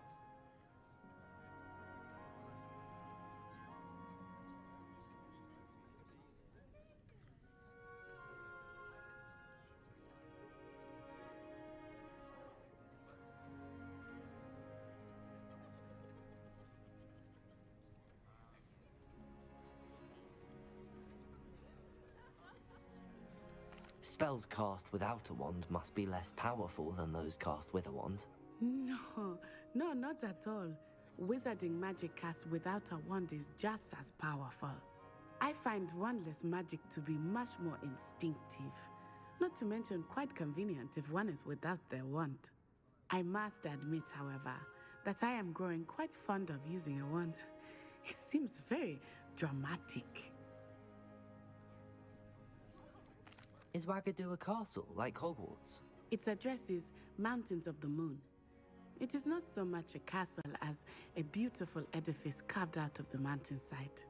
Spells cast without a wand must be less powerful than those cast with a wand. No, not at all. Wizarding magic cast without a wand is just as powerful. I find wandless magic to be much more instinctive. Not to mention quite convenient if one is without their wand. I must admit, however, that I am growing quite fond of using a wand. It seems very dramatic. Is Wagadu a castle, like Hogwarts? Its address is Mountains of the Moon. It is not so much a castle as a beautiful edifice carved out of the mountainside.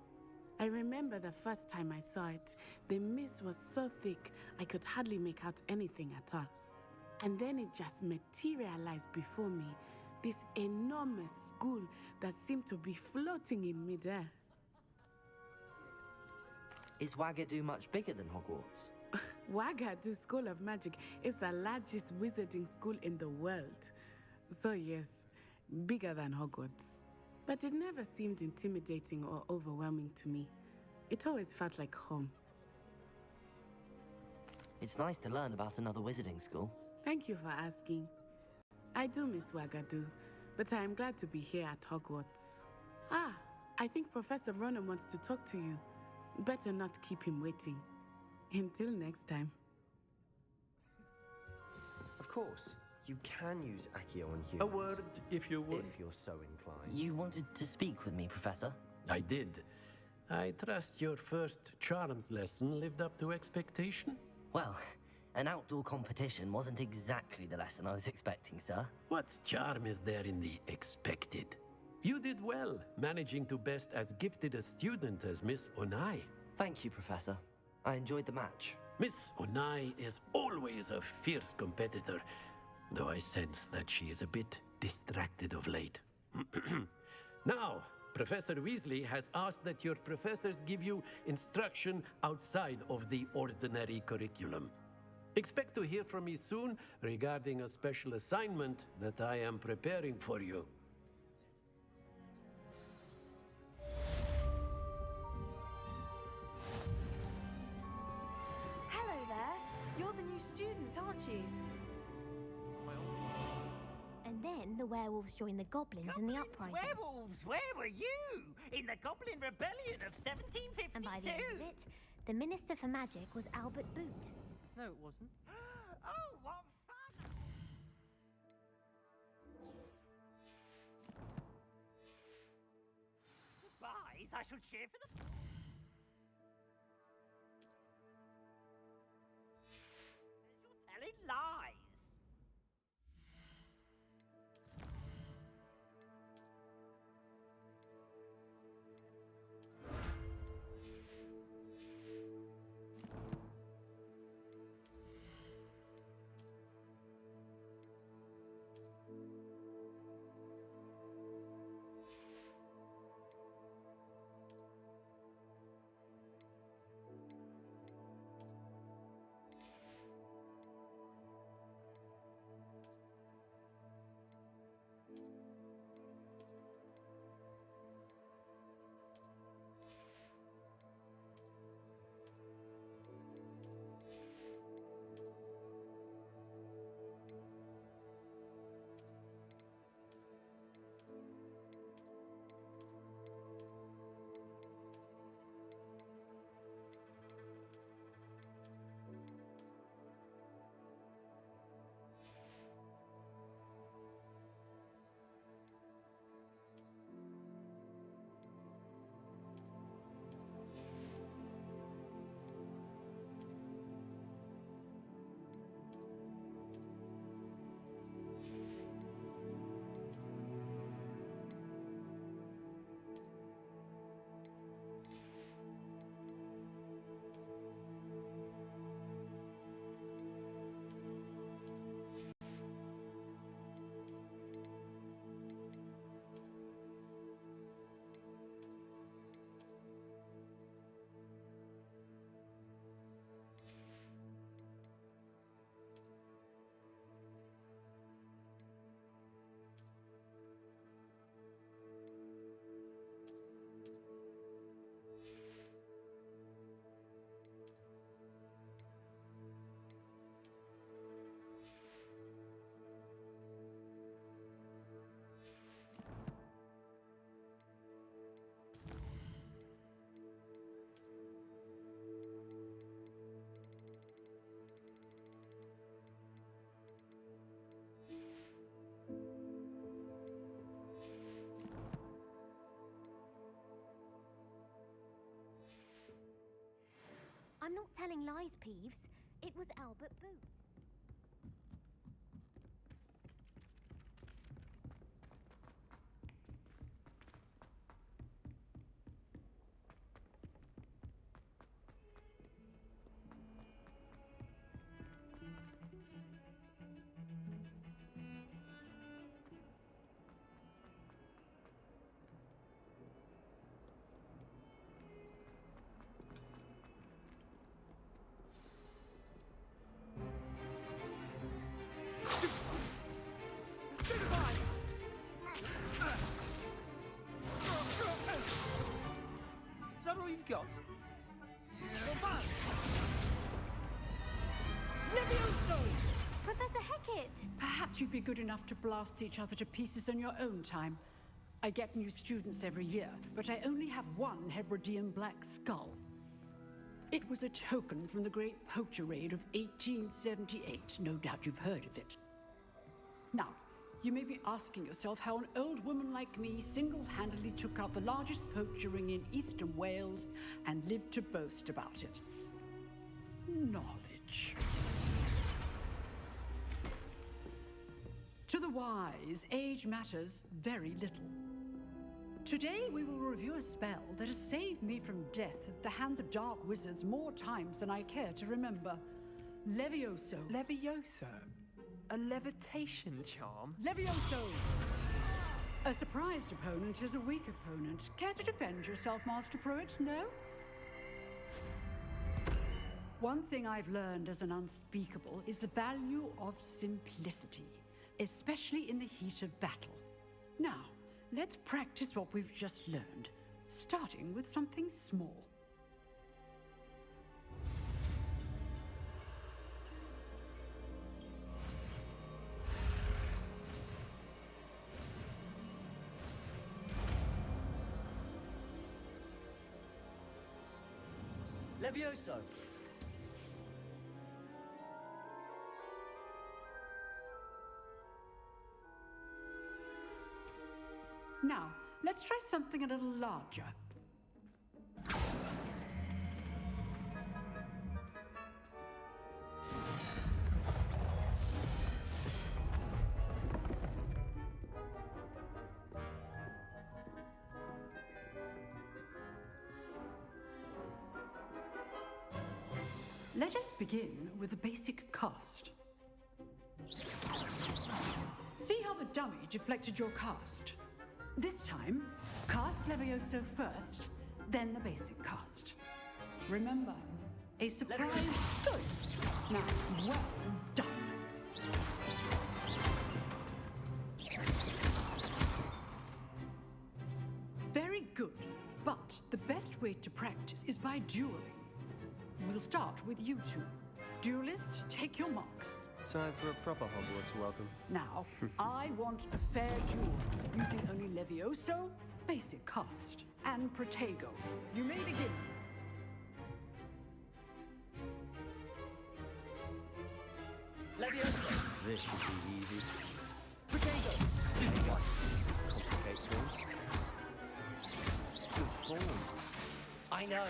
I remember the first time I saw it, the mist was so thick I could hardly make out anything at all. And then it just materialized before me, this enormous school that seemed to be floating in midair. Is Wagadu much bigger than Hogwarts? Wagadu School of Magic is the largest wizarding school in the world. So yes, bigger than Hogwarts. But it never seemed intimidating or overwhelming to me. It always felt like home. It's nice to learn about another wizarding school. Thank you for asking. I do miss Wagadu, but I am glad to be here at Hogwarts. Ah, I think Professor Ronan wants to talk to you. Better not keep him waiting. Until next time. Of course, you can use Accio on humans. A word, if you would. If you're so inclined. You wanted to speak with me, Professor? I did. I trust your first charms lesson lived up to expectation? Well, an outdoor competition wasn't exactly the lesson I was expecting, sir. What charm is there in the expected? You did well, managing to best as gifted a student as Miss Onai. Thank you, Professor. I enjoyed the match. Miss Onai is always a fierce competitor, though I sense that she is a bit distracted of late. Now, Professor Weasley has asked that your professors give you instruction outside of the ordinary curriculum. Expect to hear from me soon regarding a special assignment that I am preparing for you. Hello there. You're the new student, aren't you? And then the werewolves joined the goblins in the uprising. Werewolves, where were you? In the Goblin Rebellion of 1752. And by the end of it, the Minister for Magic was Albert Boot. No, it wasn't. Oh, what fun! Goodbyes, I shall cheer for the... lies. I'm not telling lies, Peeves. It was Albert Boot. Is that all you've got? Levioso! Professor Hecat! Perhaps you'd be good enough to blast each other to pieces on your own time. I get new students every year, but I only have one Hebridean black skull. It was a token from the Great Poacher Raid of 1878. No doubt you've heard of it. Now, you may be asking yourself how an old woman like me single-handedly took out the largest poacher ring in eastern Wales and lived to boast about it. Knowledge. To the wise, age matters very little. Today we will review a spell that has saved me from death at the hands of dark wizards more times than I care to remember. Levioso. Levioso? A levitation charm? Levioso! A surprised opponent is a weak opponent. Care to defend yourself, Master Pruitt? No? One thing I've learned as an unspeakable is the value of simplicity, especially in the heat of battle. Now, let's practice what we've just learned, starting with something small. Levioso! Now, let's try something a little larger. Let us begin with the basic cast. See how the dummy deflected your cast? This time, cast Levioso first, then the basic cast. Remember, a surprise. Good. Now, well done. Very good. But the best way to practice is by dueling. We'll start with you two. Duelists, take your marks. Time for a proper Hogwarts welcome. Now, I want a fair duel, using only Levioso, basic cast, and Protego. You may begin. Levioso! This should be easy. Protego! Complicates things. Good form. I know.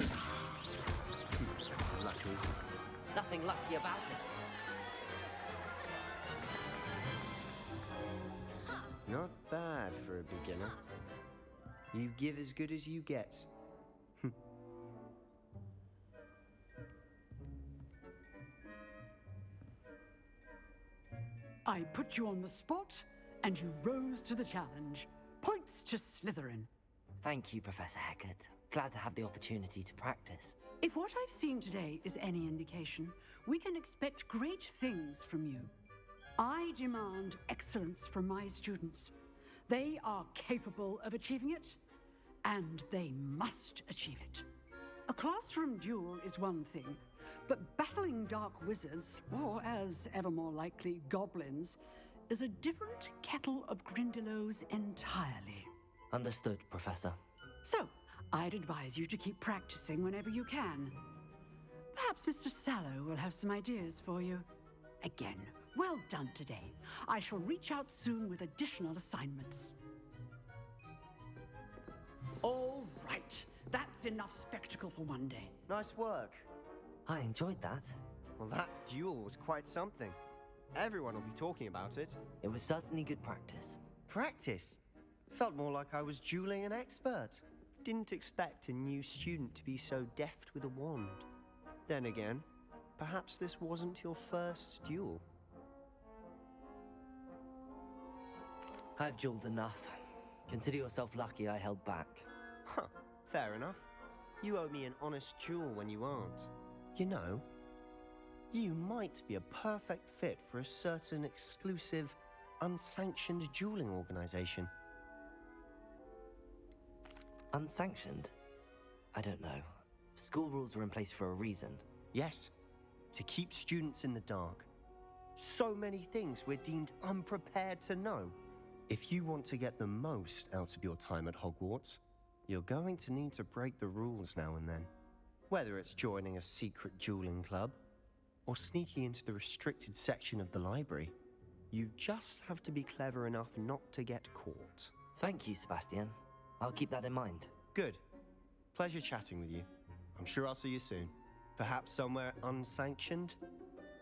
Lucky. Nothing lucky about it. Not bad for a beginner. You give as good as you get. I put you on the spot, and you rose to the challenge. Points to Slytherin. Thank you, Professor Hecat. Glad to have the opportunity to practice. If what I've seen today is any indication, we can expect great things from you. I demand excellence from my students. They are capable of achieving it, and they must achieve it. A classroom duel is one thing, but battling dark wizards, or as ever more likely, goblins, is a different kettle of Grindylows entirely. Understood, Professor. So, I'd advise you to keep practicing whenever you can. Perhaps Mr. Sallow will have some ideas for you. Again, well done today. I shall reach out soon with additional assignments. All right. That's enough spectacle for one day. Nice work. I enjoyed that. Well, that duel was quite something. Everyone will be talking about it. It was certainly good practice. Practice? Felt more like I was dueling an expert. Didn't expect a new student to be so deft with a wand. Then again, perhaps this wasn't your first duel. I've dueled enough. Consider yourself lucky I held back. Huh, fair enough. You owe me an honest duel when you aren't. You know, you might be a perfect fit for a certain exclusive, unsanctioned dueling organization. Unsanctioned? I don't know. School rules are in place for a reason. Yes, to keep students in the dark. So many things we're deemed unprepared to know. If you want to get the most out of your time at Hogwarts, you're going to need to break the rules now and then. Whether it's joining a secret dueling club, or sneaking into the restricted section of the library, you just have to be clever enough not to get caught. Thank you, Sebastian. I'll keep that in mind. Good. Pleasure chatting with you. I'm sure I'll see you soon. Perhaps somewhere unsanctioned?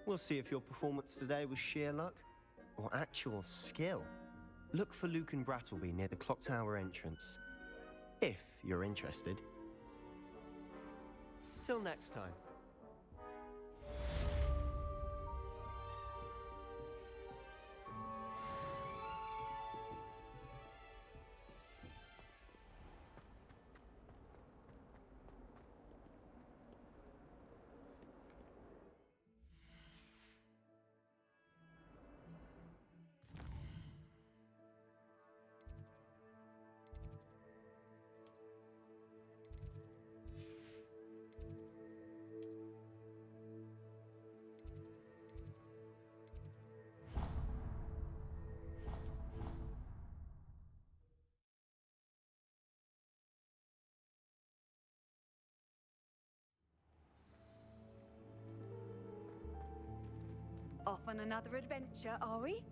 We'll see if your performance today was sheer luck or actual skill. Look for Luke and Brattleby near the clock tower entrance, if you're interested. Till next time. Off on another adventure, are we?